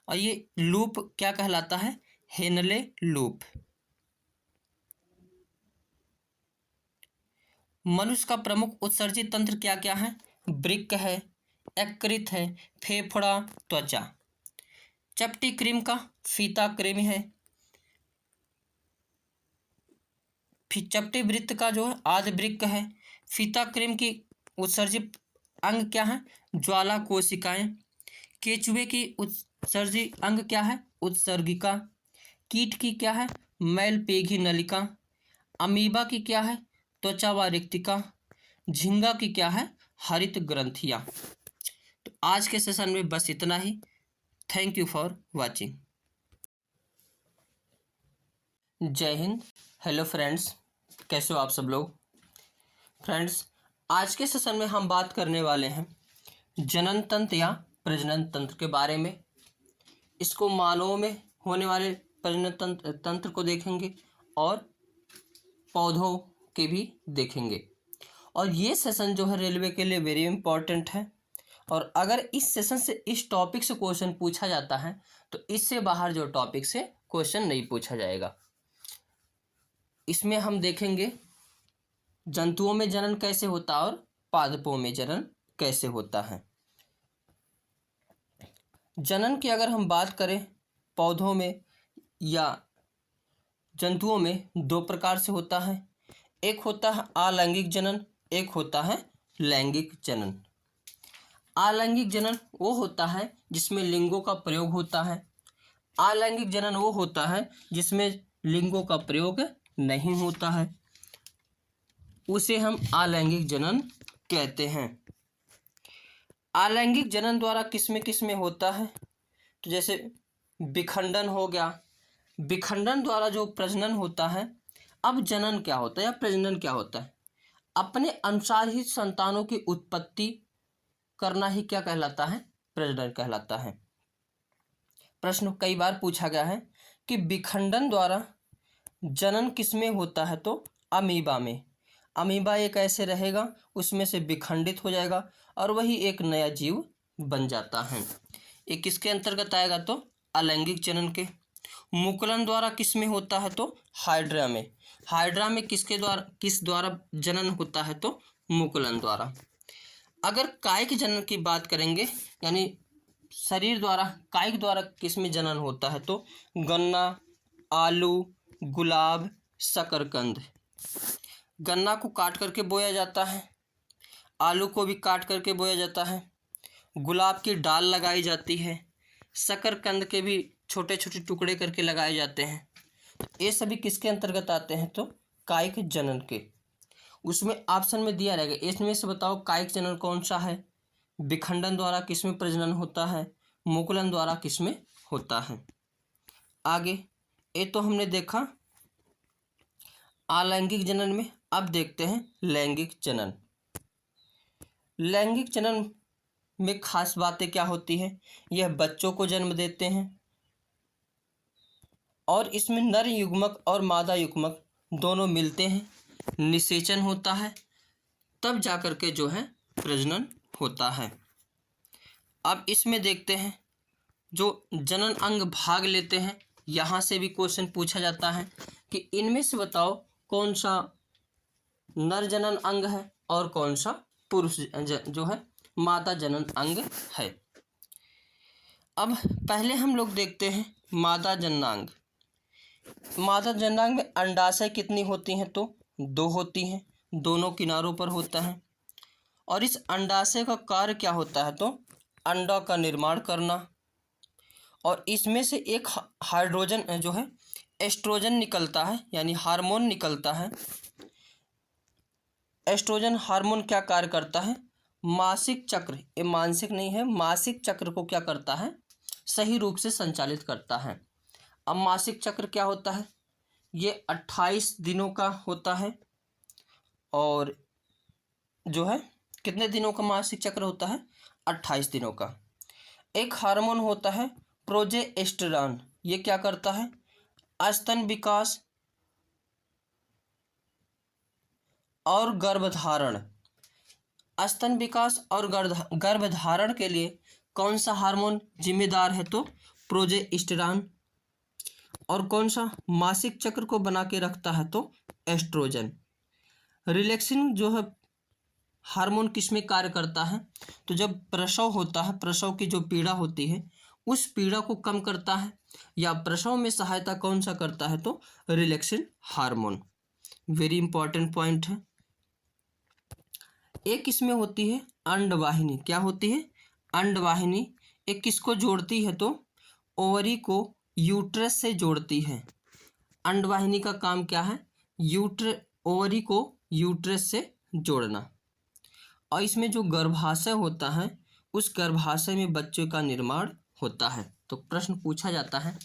और ये लूप क्या कहलाता है? Henle loop. मनुष्य का प्रमुख उत्सर्जित तंत्र क्या क्या है? वृक्क है, यकृत है, फेफड़ा, त्वचा। चपटी कृमि का फीता कृमि है। चपटी वृत्त का जो है आद्य वृक्क है। फीता कृमि की उत्सर्जित अंग क्या है? ज्वाला कोशिकाएं। केचुए की उत्सर्जित अंग क्या है? उत्सर्गिका। कीट की क्या है? मैलपेघी नलिका। अमीबा की क्या है? त्वचा व रिक्तिका। झींगा की क्या है? हरित ग्रंथियां। तो आज के सेशन में बस इतना ही। Thank you for watching. Jai Hind. Hello friends, कैसे हो आप सब लोग? फ्रेंड्स, आज के सेशन में हम बात करने वाले हैं जनन तंत्र या प्रजनन तंत्र के बारे में। इसको मानवों में होने वाले प्रजनन तंत्र को देखेंगे और पौधों के भी देखेंगे। और ये सेशन जो है रेलवे के लिए वेरी इंपॉर्टेंट है। और अगर इस सेशन से इस टॉपिक से क्वेश्चन पूछा जाता है तो इससे बाहर जो टॉपिक से क्वेश्चन नहीं पूछा जाएगा। इसमें हम देखेंगे जंतुओं में जनन कैसे होता है और पादपों में जनन कैसे होता है। जनन की अगर हम बात करें पौधों में या जंतुओं में दो प्रकार से होता है। एक होता है अलैंगिक जनन, एक होता है लैंगिक जनन। अलैंगिक जनन वो होता है जिसमें लिंगों का प्रयोग होता है। अलैंगिक जनन वो होता है जिसमें लिंगों का प्रयोग नहीं होता है, उसे हम अलैंगिक जनन कहते हैं। अलैंगिक जनन द्वारा किसमें होता है तो जैसे विखंडन हो गया। विखंडन द्वारा जो प्रजनन होता है। अब जनन क्या होता है या प्रजनन क्या होता है? अपने अनुसार ही संतानों की उत्पत्ति करना ही क्या कहलाता है? प्रजनन कहलाता है। प्रश्न कई बार पूछा गया है कि विखंडन द्वारा जनन किसमें होता है तो अमीबा में। अमीबा एक ऐसे रहेगा उसमें से विखंडित हो जाएगा और वही एक नया जीव बन जाता है। ये किसके अंतर्गत आएगा तो अलैंगिक जनन के। मुकुलन द्वारा किसमें होता है तो हाइड्रा में। हाइड्रा में किस द्वारा जनन होता है तो मुकुलन द्वारा। अगर कायिक जनन की बात करेंगे यानी शरीर द्वारा कायिक द्वारा किसमें जनन होता है तो गन्ना, आलू, गुलाब, शकरकंद। गन्ना को काट करके बोया जाता है, आलू को भी काट करके बोया जाता है, गुलाब की डाल लगाई जाती है, शकरकंद के भी छोटे छोटे टुकड़े करके लगाए जाते हैं। ये सभी किसके अंतर्गत आते हैं तो कायिक जनन के। उसमें ऑप्शन में दिया रहेगा, इसमें से बताओ कायिक जनन कौन सा है। विखंडन द्वारा किसमें प्रजनन होता है, मुकुलन द्वारा किसमें होता है। आगे ये तो हमने देखा अलैंगिक जनन में। अब देखते हैं लैंगिक जनन। लैंगिक जनन में खास बातें क्या होती हैं? यह बच्चों को जन्म देते हैं और इसमें नर युग्मक और मादा युग्मक दोनों मिलते हैं, निषेचन होता है, तब जाकर के जो है प्रजनन होता है। अब इसमें देखते हैं जो जनन अंग भाग लेते हैं, यहाँ से भी क्वेश्चन पूछा जाता है कि इनमें से बताओ कौन सा नर जनन अंग है और कौन सा पुरुष जो है मादा जनन अंग है। अब पहले हम लोग देखते हैं मादा जननांग। मादा जननांग में अंडाशय कितनी होती हैं तो 2 होती हैं, दोनों किनारों पर होता है। और इस अंडाशय का कार्य क्या होता है तो अंडा का निर्माण करना। और इसमें से एक हाइड्रोजन जो है एस्ट्रोजन निकलता है यानी हार्मोन निकलता है। एस्ट्रोजन हार्मोन क्या कार्य करता है? मासिक चक्र, ये मानसिक नहीं है, मासिक चक्र को क्या करता है? सही रूप से संचालित करता है। अब मासिक चक्र क्या होता है? ये 28 दिनों का होता है। और जो है कितने दिनों का मासिक चक्र होता है? 28 दिनों का। एक हार्मोन होता है प्रोजेस्टेरॉन, ये क्या करता है? स्तन विकास और गर्भधारण। स्तन विकास और गर्भधारण के लिए कौन सा हार्मोन जिम्मेदार है तो प्रोजेस्टेरॉन। और कौन सा मासिक चक्र को बना के रखता है तो एस्ट्रोजन। रिलैक्सिन जो है हार्मोन किसमें कार्य करता है तो जब प्रसव होता है, प्रसव की जो पीड़ा होती है उस पीड़ा को कम करता है, या प्रसव में सहायता कौन सा करता है तो relaxin hormone. Very important point है। एक इसमें होती है अंडवाहिनी। क्या होती है? अंडवाहिनी। एक किसको जोड़ती है तो ओवरी को यूट्रस से जोड़ती है। अंडवाहिनी का काम क्या है? ओवरी को यूट्रस से जोड़ना। और इसमें जो गर्भाशय होता है उस गर्भाशय में बच्चे का निर्माण होता है। तो प्रश्न पूछा जाता है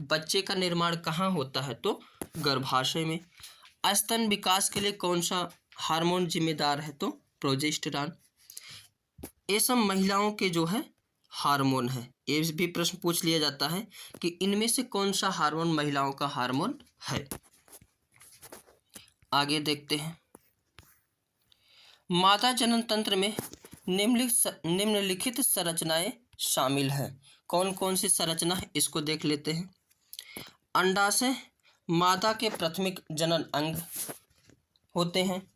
बच्चे का निर्माण कहाँ होता है तो गर्भाशय में। स्तन विकास के लिए कौन सा हार्मोन जिम्मेदार है तो प्रोजेस्टेरॉन। ये सब महिलाओं के जो है हार्मोन है। ये भी प्रश्न पूछ लिया जाता है कि इनमें से कौन सा हार्मोन महिलाओं का हार्मोन है। आगे देखते हैं। मादा जनन तंत्र में निम्नलिखित संरचनाएं शामिल हैं। कौन कौन सी संरचना है इसको देख लेते हैं। अंडाशय मादा के प्राथमिक जनन अंग होते हैं।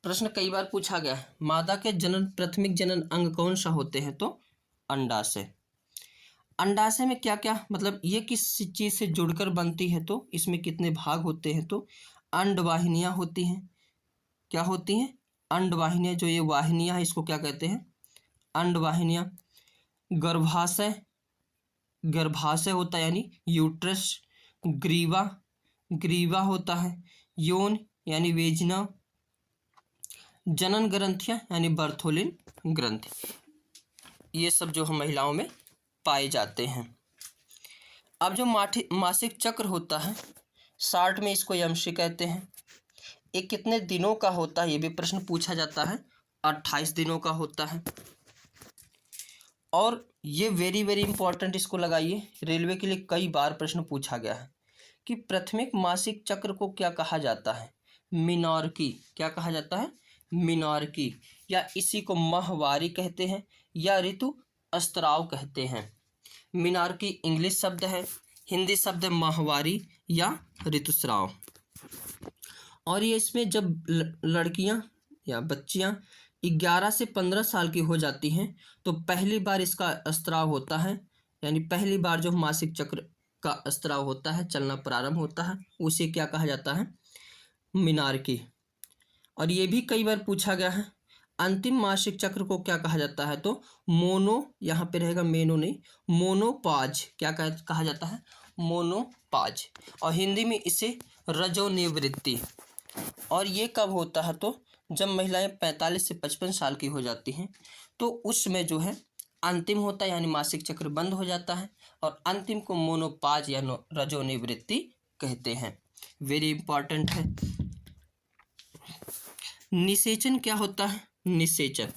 प्रश्न कई बार पूछा गया है, मादा के प्राथमिक जनन अंग कौन सा होते हैं, तो अंडाशय। अंडाशय में क्या क्या, मतलब ये किस चीज से जुड़कर बनती है, तो इसमें कितने भाग होते हैं, तो अंडवाहिनियां होती हैं। क्या होती हैं? अंडवाहिनियां। जो ये वाहिनियां है इसको क्या कहते हैं? अंडवाहिनियां। गर्भाशय, गर्भाशय होता है यानी यूट्रस। ग्रीवा, ग्रीवा होता है। यौन यानी वेजिना। जनन ग्रंथियां यानी बर्थोलिन ग्रंथि। ये सब जो हम महिलाओं में पाए जाते हैं। अब जो मासिक चक्र होता है, शॉर्ट में इसको यमसी कहते हैं। ये कितने दिनों का होता है, ये भी प्रश्न पूछा जाता है। 28 दिनों का होता है। और ये वेरी वेरी इंपॉर्टेंट, इसको लगाइए, रेलवे के लिए कई बार प्रश्न पूछा गया है कि प्राथमिक मासिक चक्र को क्या कहा जाता है? मिनॉर्की। क्या कहा जाता है? मिनॉर्की। या इसी को माहवारी कहते हैं या ऋतु स्त्राव कहते हैं। मिनॉर्की इंग्लिश शब्द है, हिंदी शब्द है माहवारी या ऋतुस्राव। और ये इसमें जब लड़कियां या बच्चियां 11 से 15 साल की हो जाती हैं तो पहली बार इसका स्त्राव होता है, यानी पहली बार जो मासिक चक्र का स्त्राव होता है, चलना प्रारंभ होता है, उसे क्या कहा जाता है? मिनार्की। और ये भी कई बार पूछा गया है, अंतिम मासिक चक्र को क्या कहा जाता है, तो मोनो, यहाँ पे रहेगा मेनो नहीं, मोनोपाज। क्या कहा जाता है? मोनोपाज। और हिंदी में इसे रजोनिवृत्ति। और ये कब होता है, तो जब महिलाएं 45 से 55 साल की हो जाती हैं तो उसमें जो है अंतिम होता है, यानी मासिक चक्र बंद हो जाता है। और अंतिम को मोनोपाज या रजोनिवृत्ति कहते हैं। वेरी इंपॉर्टेंट है। निषेचन क्या होता है? निषेचन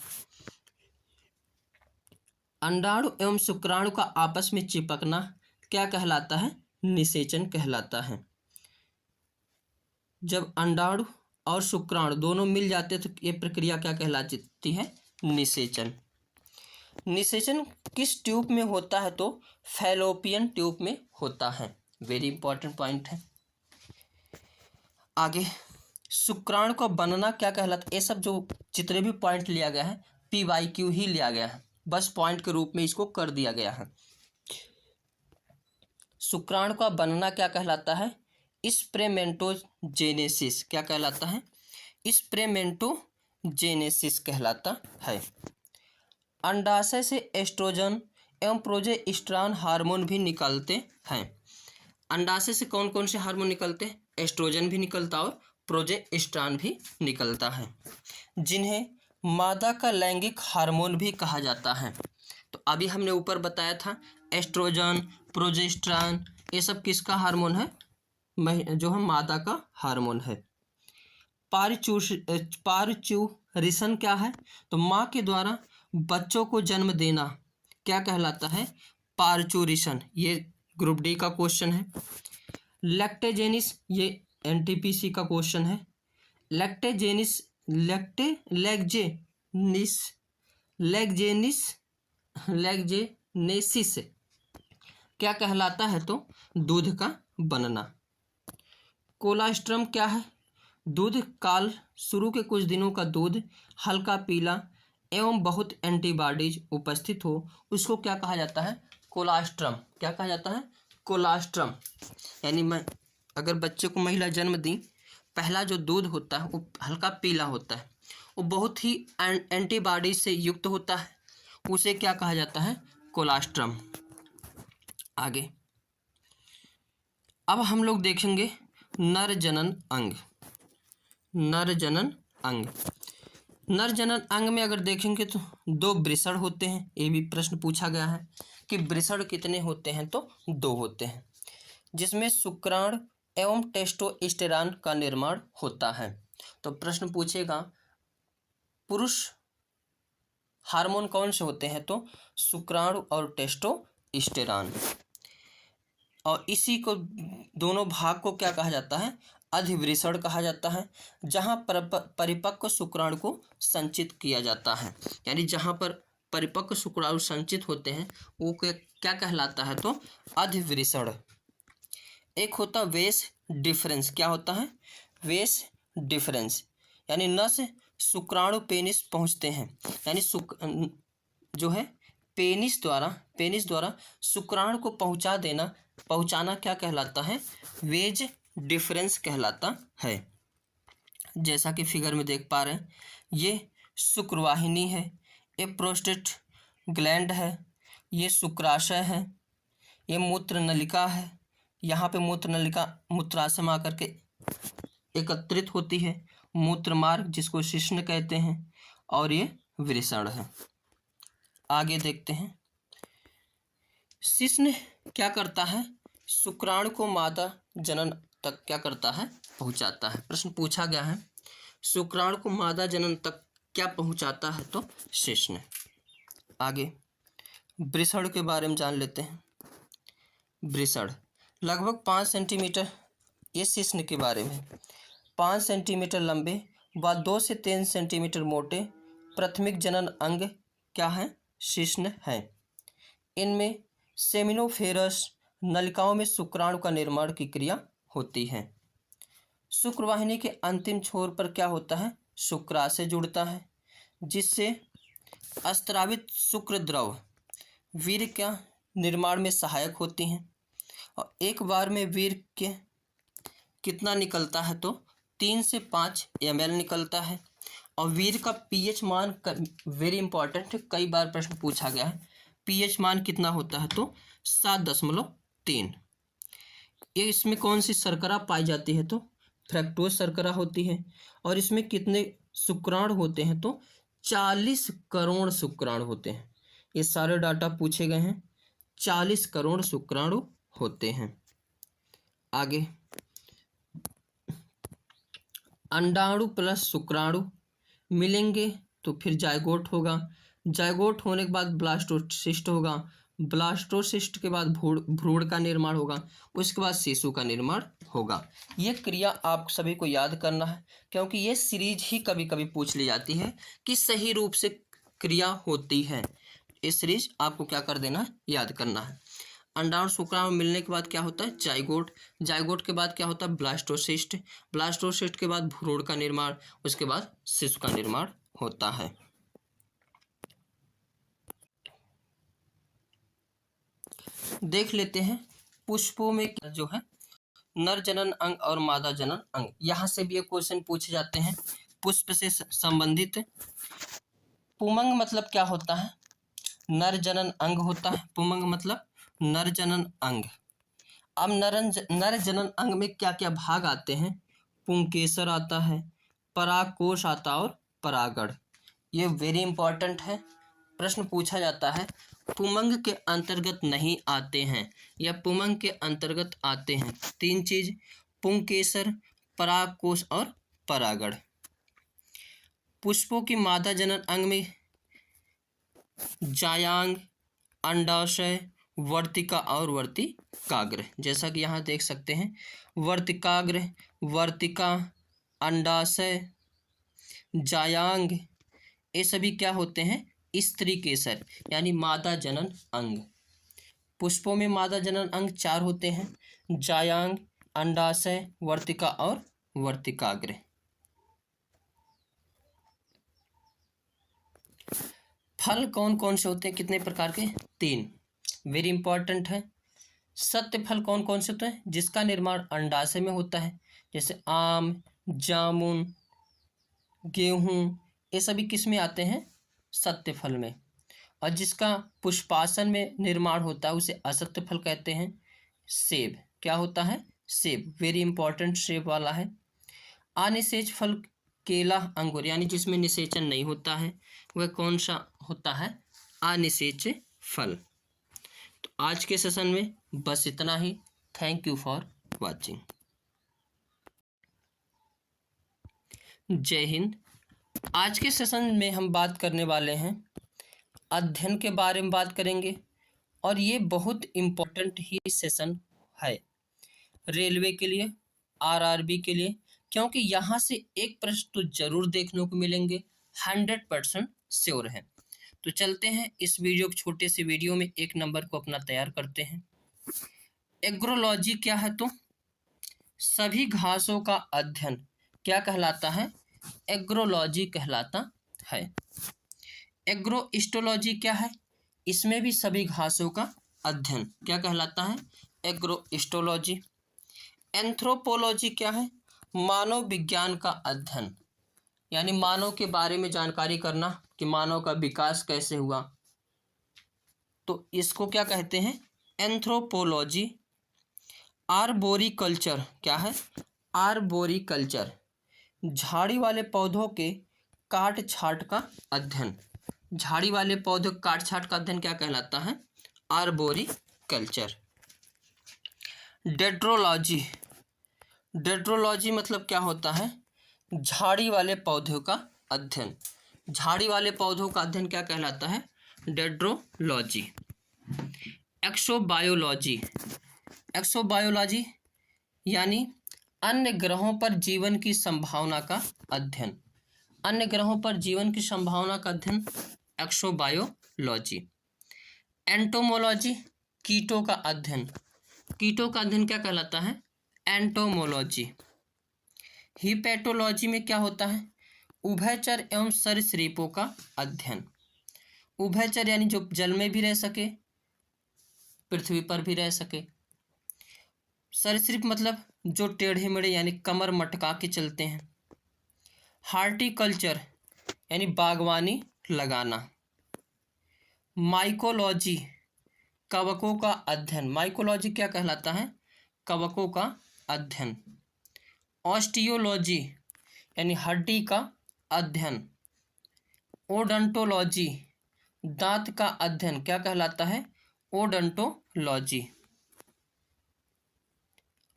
अंडाणु एवं शुक्राणु का आपस में चिपकना क्या कहलाता है? निषेचन कहलाता है। जब अंडाणु और शुक्राणु दोनों मिल जाते हैं तो ये प्रक्रिया क्या कहलाती है? निषेचन। निषेचन किस ट्यूब में होता है, तो फैलोपियन ट्यूब में होता है। वेरी इंपॉर्टेंट पॉइंट है। आगे शुक्राणु का बनना क्या कहलाता है? ये सब जो जितने भी पॉइंट लिया गया है PYQ ही लिया गया है, बस पॉइंट के रूप में इसको कर दिया गया है। शुक्राणु का बनना क्या कहलाता है? स्प्रेमेंटोजेनेसिस। क्या कहलाता है? स्प्रेमेंटोजेनेसिस कहलाता है। अंडाशय से एस्ट्रोजन एवं प्रोजेस्टेरॉन हार्मोन भी निकलते हैं। अंडाशय से कौन कौन से हार्मोन निकलते हैं? एस्ट्रोजन भी निकलता और प्रोजेस्टेरॉन भी निकलता है, जिन्हें मादा का लैंगिक हार्मोन भी कहा जाता है। तो अभी हमने ऊपर बताया था एस्ट्रोजन, प्रोजेस्टेरॉन, ये सब किसका हार्मोन है? जो है मादा का हार्मोन है। पार्चुरिशन क्या है? तो माँ के द्वारा बच्चों को जन्म देना क्या कहलाता है? पार्चुरिशन। ये ग्रुप डी का क्वेश्चन है। लैक्टेजेनिस, ये NTPC का क्वेश्चन है। लैक्टेजेनिस, लैक्टेजेनेसिस क्या कहलाता है? तो दूध का बनना। कोलास्ट्रम क्या है? दूध काल, शुरू के कुछ दिनों का दूध हल्का पीला एवं बहुत एंटीबॉडीज उपस्थित हो, उसको क्या कहा जाता है? कोलास्ट्रम। क्या कहा जाता है? कोलास्ट्रम। यानी मैं अगर बच्चे को महिला जन्म दी, पहला जो दूध होता है वो हल्का पीला होता है, वो बहुत ही एंटीबॉडीज से युक्त होता है, उसे क्या कहा जाता है? कोलास्ट्रम। आगे अब हम लोग देखेंगे नर जनन अंग। नर जनन अंग, नर जनन अंग में अगर देखेंगे तो 2 वृषण होते हैं। ये भी प्रश्न पूछा गया है कि वृषण कितने होते हैं, तो 2 होते हैं, जिसमें शुक्राणु एवं टेस्टोस्टेरॉन का निर्माण होता है। तो प्रश्न पूछेगा पुरुष हार्मोन कौन से होते हैं? तो शुक्राणु और टेस्टोस्टेरॉन। और इसी को दोनों भाग को क्या कहा जाता है? अधिवृषण कहा जाता है, जहाँ परिपक्व शुक्राणु को संचित किया जाता है। यानी जहाँ पर परिपक्व शुक्राणु संचित होते हैं वो क्या कहलाता है? तो अधिवृषण। एक होता वेस डिफरेंस। क्या होता है? वेस डिफरेंस, यानी न से शुक्राणु पेनिस पहुँचते हैं, यानी जो है पेनिस द्वारा शुक्राणु को पहुँचाना क्या कहलाता है? वेज डिफरेंस कहलाता है। जैसा कि फिगर में देख पा रहे हैं, ये शुक्रवाहिनी है, ये प्रोस्टेट ग्लैंड है, ये शुक्राशय है, ये मूत्र नलिका है, यहाँ पे मूत्र नलिका मूत्राशय में आकर के एकत्रित होती है, मूत्र मार्ग जिसको शिश्न कहते हैं, और ये वृषण है। आगे देखते हैं, शिश्न क्या करता है? शुक्राणु को मादा जनन तक क्या करता है? पहुंचाता है। प्रश्न पूछा गया है, शुक्राणु को मादा जनन तक क्या पहुंचाता है? तो शिश्न। आगे वृषण के बारे में जान लेते हैं। वृषण लगभग 5 सेंटीमीटर, ये शिश्न के बारे में, 5 सेंटीमीटर लंबे व 2 से 3 सेंटीमीटर मोटे प्राथमिक जनन अंग क्या है? शिश्न है। इनमें सेमिनोफेरस नलिकाओं में शुक्राणु का निर्माण की क्रिया होती है। शुक्रवाहिनी के अंतिम छोर पर क्या होता है? शुक्राशय जुड़ता है, जिससे अस्त्रावित शुक्र द्रव वीर्य का निर्माण में सहायक होती हैं। और एक बार में वीर्य के कितना निकलता है? तो 3 से 5 ml निकलता है। और वीर्य का पीएच मान वेरी इंपॉर्टेंट है, कई बार प्रश्न पूछा गया है। पीएच मान कितना होता है? तो 7.3। ये इसमें कौन सी शर्करा पाई जाती है? तो फ्रैक्टोज शर्करा होती है। और इसमें कितने शुक्राणु होते हैं? तो 40 करोड़ शुक्राणु होते हैं। ये सारे डाटा पूछे गए हैं। 40 करोड़ शुक्राणु होते हैं। आगे अंडाणु प्लस शुक्राणु मिलेंगे तो फिर जायगोट होगा। जायगोट होने के बाद ब्लास्टोसिस्ट होगा। ब्लास्टोसिस्ट के बाद भ्रूण का निर्माण होगा। उसके बाद शिशु का निर्माण होगा। ये क्रिया आप सभी को याद करना है, क्योंकि ये सीरीज ही कभी कभी पूछ ली जाती है कि सही रूप से क्रिया होती है। इस सीरीज आपको क्या कर देना है? याद करना है। अंडाणु शुक्राणु मिलने के बाद क्या होता है? जाइगोट। जाइगोट के बाद क्या होता है? ब्लास्टोसिस्ट। ब्लास्टोसिस्ट के बाद भ्रूण का निर्माण, उसके बाद शिशु का निर्माण होता है। देख लेते हैं पुष्पों में जो है नर जनन अंग और मादा जनन अंग। यहाँ से भी ये क्वेश्चन पूछे जाते हैं पुष्प से संबंधित। पुमंग मतलब क्या होता है? नर जनन अंग होता है। पुमंग मतलब नर जनन अंग। अब नर जनन अंग में क्या क्या भाग आते हैं? पुंकेसर आता है, परागकोश आता और परागण। ये वेरी इंपॉर्टेंट है, प्रश्न पूछा जाता है। पुमंग के अंतर्गत नहीं आते हैं या पुमंग के अंतर्गत आते हैं 3 चीज: पुंकेसर, परागकोश और परागण। पुष्पों की मादा जनन अंग में जायांग, अंडाशय, वर्तिका और वर्तिकाग्र। जैसा कि यहाँ देख सकते हैं, वर्तिकाग्र, वर्तिका, अंडाशय, जायांग, ये सभी क्या होते हैं? स्त्री केसर यानी मादा जनन अंग। पुष्पों में मादा जनन अंग 4 होते हैं: जायांग, अंडाशय, वर्तिका और वर्तिकाग्र। फल कौन कौन से होते हैं? कितने प्रकार के? 3। वेरी इंपॉर्टेंट है। सत्य फल कौन कौन से होते हैं? जिसका निर्माण अंडाशय में होता है, जैसे आम, जामुन, गेहूं, ये सभी किस में आते हैं? सत्य फल में। और जिसका पुष्पासन में निर्माण होता है उसे असत्य फल कहते हैं। सेब क्या होता है? सेब वेरी इंपॉर्टेंट, सेब वाला है। अनिषेच फल केला, अंगूर, यानी जिसमें निषेचन नहीं होता है वह कौन सा होता है? अनिषेच फल। तो आज के सेशन में बस इतना ही। Thank you for watching. Jai Hind, आज के सेशन में हम बात करने वाले हैं अध्ययन के बारे में बात करेंगे और ये बहुत इम्पोर्टेंट ही सेशन है रेलवे के लिए, आरआरबी के लिए, क्योंकि यहाँ से एक प्रश्न तो जरूर देखने को मिलेंगे, 100% श्योर है। तो चलते हैं इस वीडियो के छोटे से वीडियो में 1 नंबर को अपना तैयार करते हैं। एग्रोलॉजी क्या है? तो सभी घासों का अध्ययन क्या कहलाता है? एग्रोलॉजी कहलाता है। एग्रोइस्टोलॉजी क्या है? इसमें भी सभी घासों का अध्ययन क्या कहलाता है? एग्रोइस्टोलॉजी। एंथ्रोपोलॉजी क्या है? मानव विज्ञान का अध्ययन, यानी मानव के बारे में जानकारी करना कि मानव का विकास कैसे हुआ, तो इसको क्या कहते हैं? एंथ्रोपोलॉजी। आर्बोरिकल्चर क्या है? आर्बोरिकल्चर झाड़ी वाले पौधों के काट छांट का अध्ययन। झाड़ी वाले पौधों के काट छांट का अध्ययन क्या कहलाता है? आर्बोरिकल्चर। डेंड्रोलॉजी। डेंड्रोलॉजी मतलब क्या होता है? झाड़ी वाले पौधों का अध्ययन। झाड़ी वाले पौधों का अध्ययन क्या कहलाता है? डेंड्रोलॉजी। एक्सोबायोलॉजी। एक्सोबायोलॉजी यानी अन्य ग्रहों पर जीवन की संभावना का अध्ययन। अन्य ग्रहों पर जीवन की संभावना का अध्ययन एक्सोबायोलॉजी। एंटोमोलॉजी कीटों का अध्ययन। कीटों का अध्ययन क्या कहलाता है? एंटोमोलॉजी। हिपैटोलॉजी में क्या होता है? उभयचर एवं सरीसृपों का अध्ययन। उभयचर यानी जो जल में भी रह सके, पृथ्वी पर भी रह सके। सरीसृप मतलब जो टेढ़े मेढ़े यानी कमर मटका के चलते हैं। हार्टिकल्चर यानी बागवानी लगाना। माइकोलॉजी कवकों का अध्ययन। माइकोलॉजी क्या कहलाता है? कवकों का अध्ययन। ऑस्टियोलॉजी यानी हड्डी का अध्ययन। ओडोंटोलॉजी दांत का अध्ययन क्या कहलाता है? ओडोंटोलॉजी।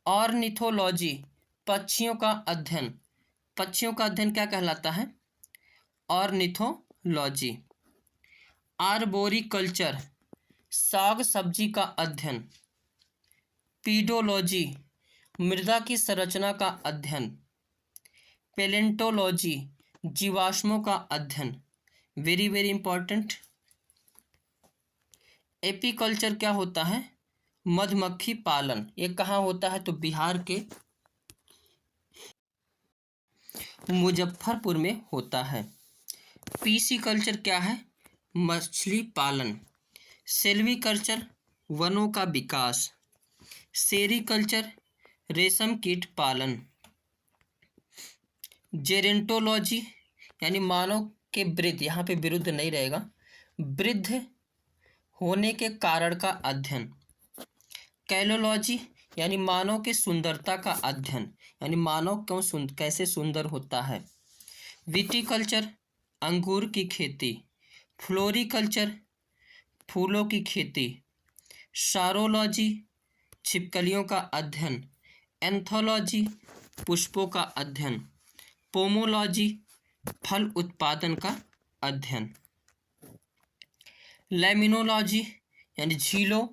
ऑर्निथोलॉजी पक्षियों का अध्ययन। पक्षियों का अध्ययन क्या कहलाता है? ऑर्निथोलॉजी। आर्बोरिकल्चर साग सब्जी का अध्ययन। पीडोलॉजी मृदा की संरचना का अध्ययन। पेलेंटोलॉजी जीवाश्मों का अध्ययन। Very very important. एपीकल्चर क्या होता है? मधुमक्खी पालन। ये कहाँ होता है? तो बिहार के मुजफ्फरपुर में होता है। पीसीकल्चर क्या है? मछली पालन। सेल्वीकल्चर वनों का विकास। सेरीकल्चर रेशम कीट पालन। जेरेंटोलॉजी यानी मानव के वृद्ध, यहाँ पे विरुद्ध नहीं रहेगा, वृद्ध होने के कारण का अध्ययन। कैलोलॉजी यानी मानव के सुंदरता का अध्ययन, यानी मानव क्यों कैसे सुंदर होता है। विटीकल्चर अंगूर की खेती। फ्लोरिकल्चर फूलों की खेती। सारोलॉजी छिपकलियों का अध्ययन। एंथोलॉजी पुष्पों का अध्ययन। पोमोलॉजी फल उत्पादन का अध्ययन। लैमिनोलॉजी यानी झीलों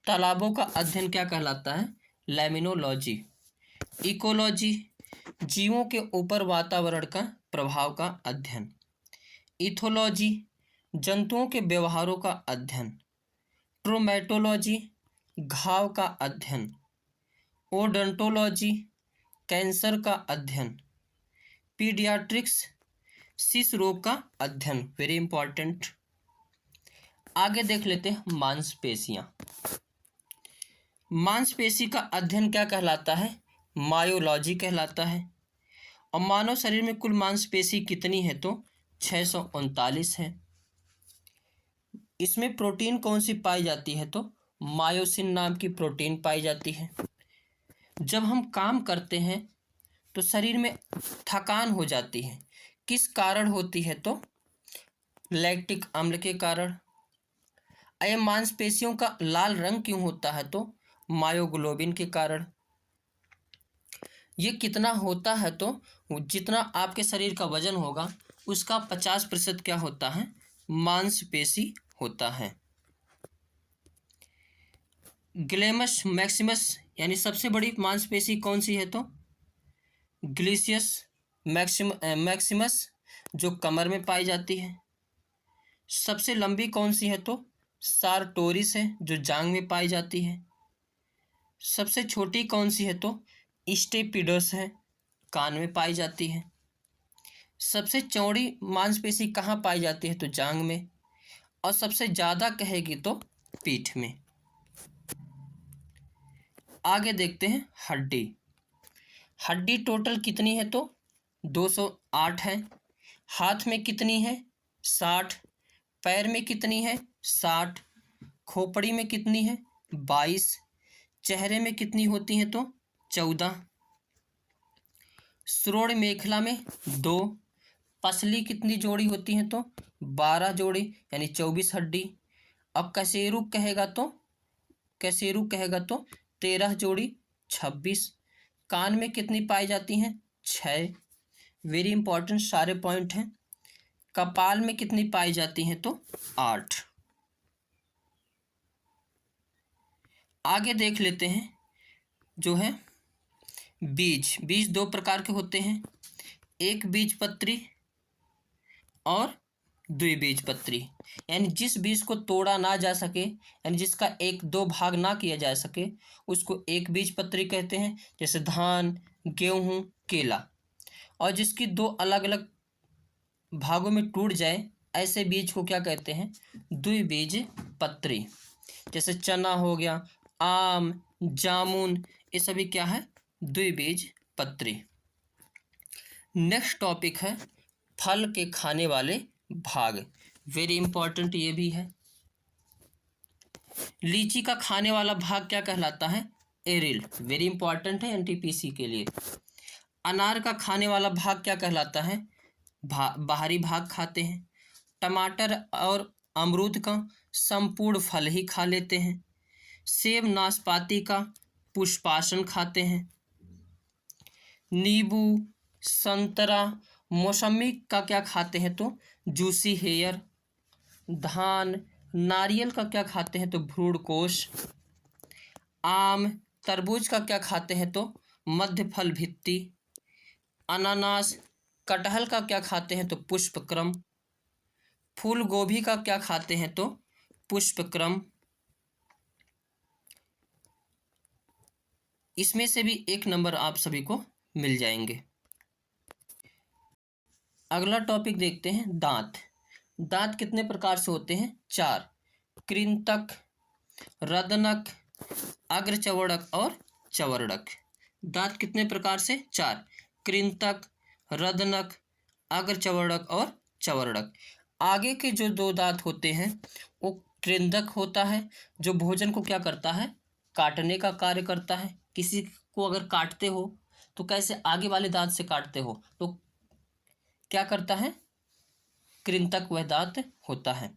तालाबों का अध्ययन क्या कहलाता है? लैमिनोलॉजी। इकोलॉजी जीवों के ऊपर वातावरण का प्रभाव का अध्ययन। इथोलॉजी जंतुओं के व्यवहारों का अध्ययन। ट्रोमेटोलॉजी घाव का अध्ययन। ओडोंटोलॉजी कैंसर का अध्ययन। पीडियाट्रिक्स शिशु रोग का अध्ययन। Very important. आगे देख लेते हैं मांसपेशियां। मांसपेशी का अध्ययन क्या कहलाता है? मायोलॉजी कहलाता है। और मानव शरीर में कुल मांसपेशी कितनी है? तो 639 है। इसमें प्रोटीन कौन सी पाई जाती है? तो मायोसिन नाम की प्रोटीन पाई जाती है। जब हम काम करते हैं तो शरीर में थकान हो जाती है, किस कारण होती है? तो लैक्टिक अम्ल के कारण। यह मांसपेशियों का लाल रंग क्यों होता है? तो मायोग्लोबिन के कारण। ये कितना होता है? तो जितना आपके शरीर का वजन होगा उसका 50% क्या होता है, मांसपेशी होता है। ग्लेमस मैक्सिमस यानी सबसे बड़ी मांसपेशी कौन सी है, तो ग्लीसियस मैक्सिमस जो कमर में पाई जाती है। सबसे लंबी कौन सी है, तो सारटोरिस है जो जांग में पाई जाती है। सबसे छोटी कौन सी है, तो स्टेपिडस है, कान में पाई जाती है। सबसे चौड़ी मांसपेशी कहाँ पाई जाती है, तो जांग में। और सबसे ज़्यादा कहेगी तो पीठ में। आगे देखते हैं हड्डी। हड्डी टोटल कितनी है, तो 208 है। हाथ में कितनी है, 60। पैर में कितनी है, 60। खोपड़ी में कितनी है, 22। चेहरे में कितनी होती हैं, तो 14। श्रोण मेखला में 2। पसली कितनी जोड़ी होती हैं, तो 12 जोड़ी यानी 24 हड्डी। अब कशेरुक कहेगा तो 13 जोड़ी 26। कान में कितनी पाई जाती हैं, 6। वेरी इंपॉर्टेंट सारे पॉइंट हैं। कपाल में कितनी पाई जाती हैं, तो 8। आगे देख लेते हैं जो है बीज 2 प्रकार के होते हैं, एक बीजपत्री और द्विबीजपत्री। यानी जिस बीज को तोड़ा ना जा सके, यानी जिसका 1-2 भाग ना किया जा सके, उसको एक बीजपत्री कहते हैं, जैसे धान, गेहूं, केला। और जिसकी 2 अलग अलग भागों में टूट जाए, ऐसे बीज को क्या कहते हैं, द्विबीजपत्री। जैसे चना हो गया, आम, जामुन, ये सभी क्या है, द्विबीजपत्री। नेक्स्ट टॉपिक है फल के खाने वाले भाग। वेरी इंपॉर्टेंट ये भी है। लीची का खाने वाला भाग क्या कहलाता है, एरिल। वेरी इंपॉर्टेंट है एनटीपीसी के लिए। अनार का खाने वाला भाग क्या कहलाता है, बाहरी भाग खाते हैं। टमाटर और अमरूद का संपूर्ण फल ही खा लेते हैं। सेब नाशपाती का पुष्पासन खाते हैं। नींबू, संतरा, मौसमी का क्या खाते हैं, तो जूसी हेयर। धान, नारियल का क्या खाते हैं, तो भ्रूणकोश। आम, तरबूज का क्या खाते हैं, तो मध्य फल भित्ति। अनानास, कटहल का क्या खाते हैं, तो पुष्पक्रम। फूल गोभी का क्या खाते हैं, तो पुष्पक्रम। इसमें से भी 1 नंबर आप सभी को मिल जाएंगे। अगला टॉपिक देखते हैं दांत। दांत कितने प्रकार से होते हैं, 4। कृंतक, रदनक, अग्रचवर्णक और चवर्णक। दांत कितने प्रकार से, 4। कृंतक, रदनक, अग्रचवर्णक और चवर्णक। आगे के जो 2 दांत होते हैं वो कृंतक होता है, जो भोजन को क्या करता है, काटने का कार्य करता है। किसी को अगर काटते हो तो कैसे, आगे वाले दांत से काटते हो तो क्या करता है, कृंतक वह दांत होता है।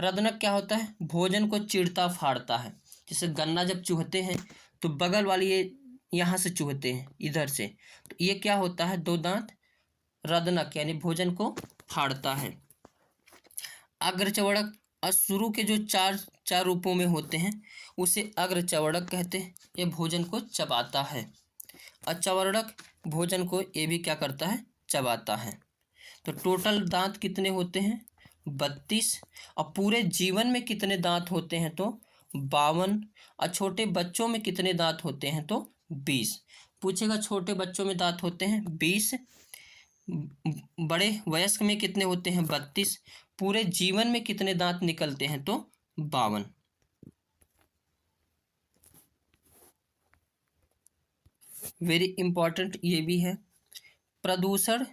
रदनक क्या होता है, भोजन को चीरता फाड़ता है। जैसे गन्ना जब चूहते हैं तो बगल वाली ये यहाँ से चूहते हैं, इधर से, तो ये क्या होता है, 2 दांत रदनक यानी भोजन को फाड़ता है। अग्रचवर्णक और शुरू के जो 4 रूपों में होते हैं उसे अग्रचवर्णक कहते हैं, ये भोजन को चबाता है। और चवर्णक भोजन को ये भी क्या करता है, चबाता है। तो टोटल दांत कितने होते हैं, 32। और पूरे जीवन में कितने दांत होते हैं, तो 52। और छोटे बच्चों में कितने दांत होते हैं, तो 20। पूछेगा छोटे बच्चों में दांत होते हैं 20, बड़े वयस्क में कितने होते हैं, 32। पूरे जीवन में कितने दांत निकलते हैं, तो 52। वेरी इंपॉर्टेंट ये भी है। प्रदूषण,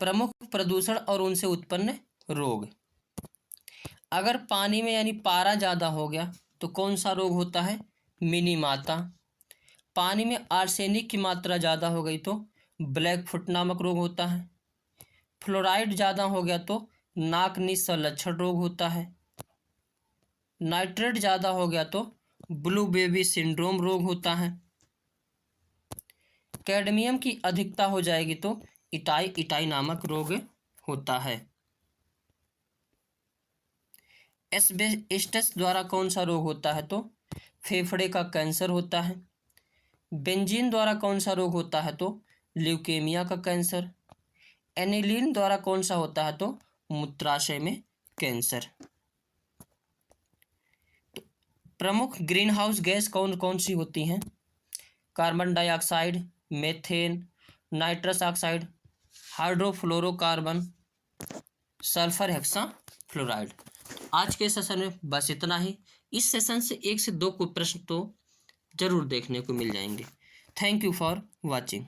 प्रमुख प्रदूषण और उनसे उत्पन्न रोग। अगर पानी में यानी पारा ज़्यादा हो गया तो कौन सा रोग होता है, मिनीमाता। पानी में आर्सेनिक की मात्रा ज़्यादा हो गई तो ब्लैक फुट नामक रोग होता है। फ्लोराइड ज़्यादा हो गया तो नाक निसंलक्षण रोग होता है। नाइट्रेट ज़्यादा हो गया तो ब्लू बेबी सिंड्रोम रोग होता है। कैडमियम की अधिकता हो जाएगी तो इटाई नामक रोग होता है। एस्बेस्टस द्वारा कौन सा रोग होता है? तो फेफड़े का कैंसर होता है। बेंजीन द्वारा कौन सा रोग होता है? तो ल्यूकेमिया का कैंसर। एनिलीन द्वारा कौन सा होता है? तो मूत्राशय में कैंसर। तो प्रमुख ग्रीन हाउस गैस कौन कौन सी होती हैं? Carbon dioxide, methane, nitrous oxide, hydrofluorocarbon, sulphur hexafluoride. आज के सेशन में बस इतना ही। इस सेशन से 1 से 2 प्रश्न तो जरूर देखने को मिल जाएंगे। Thank you for watching.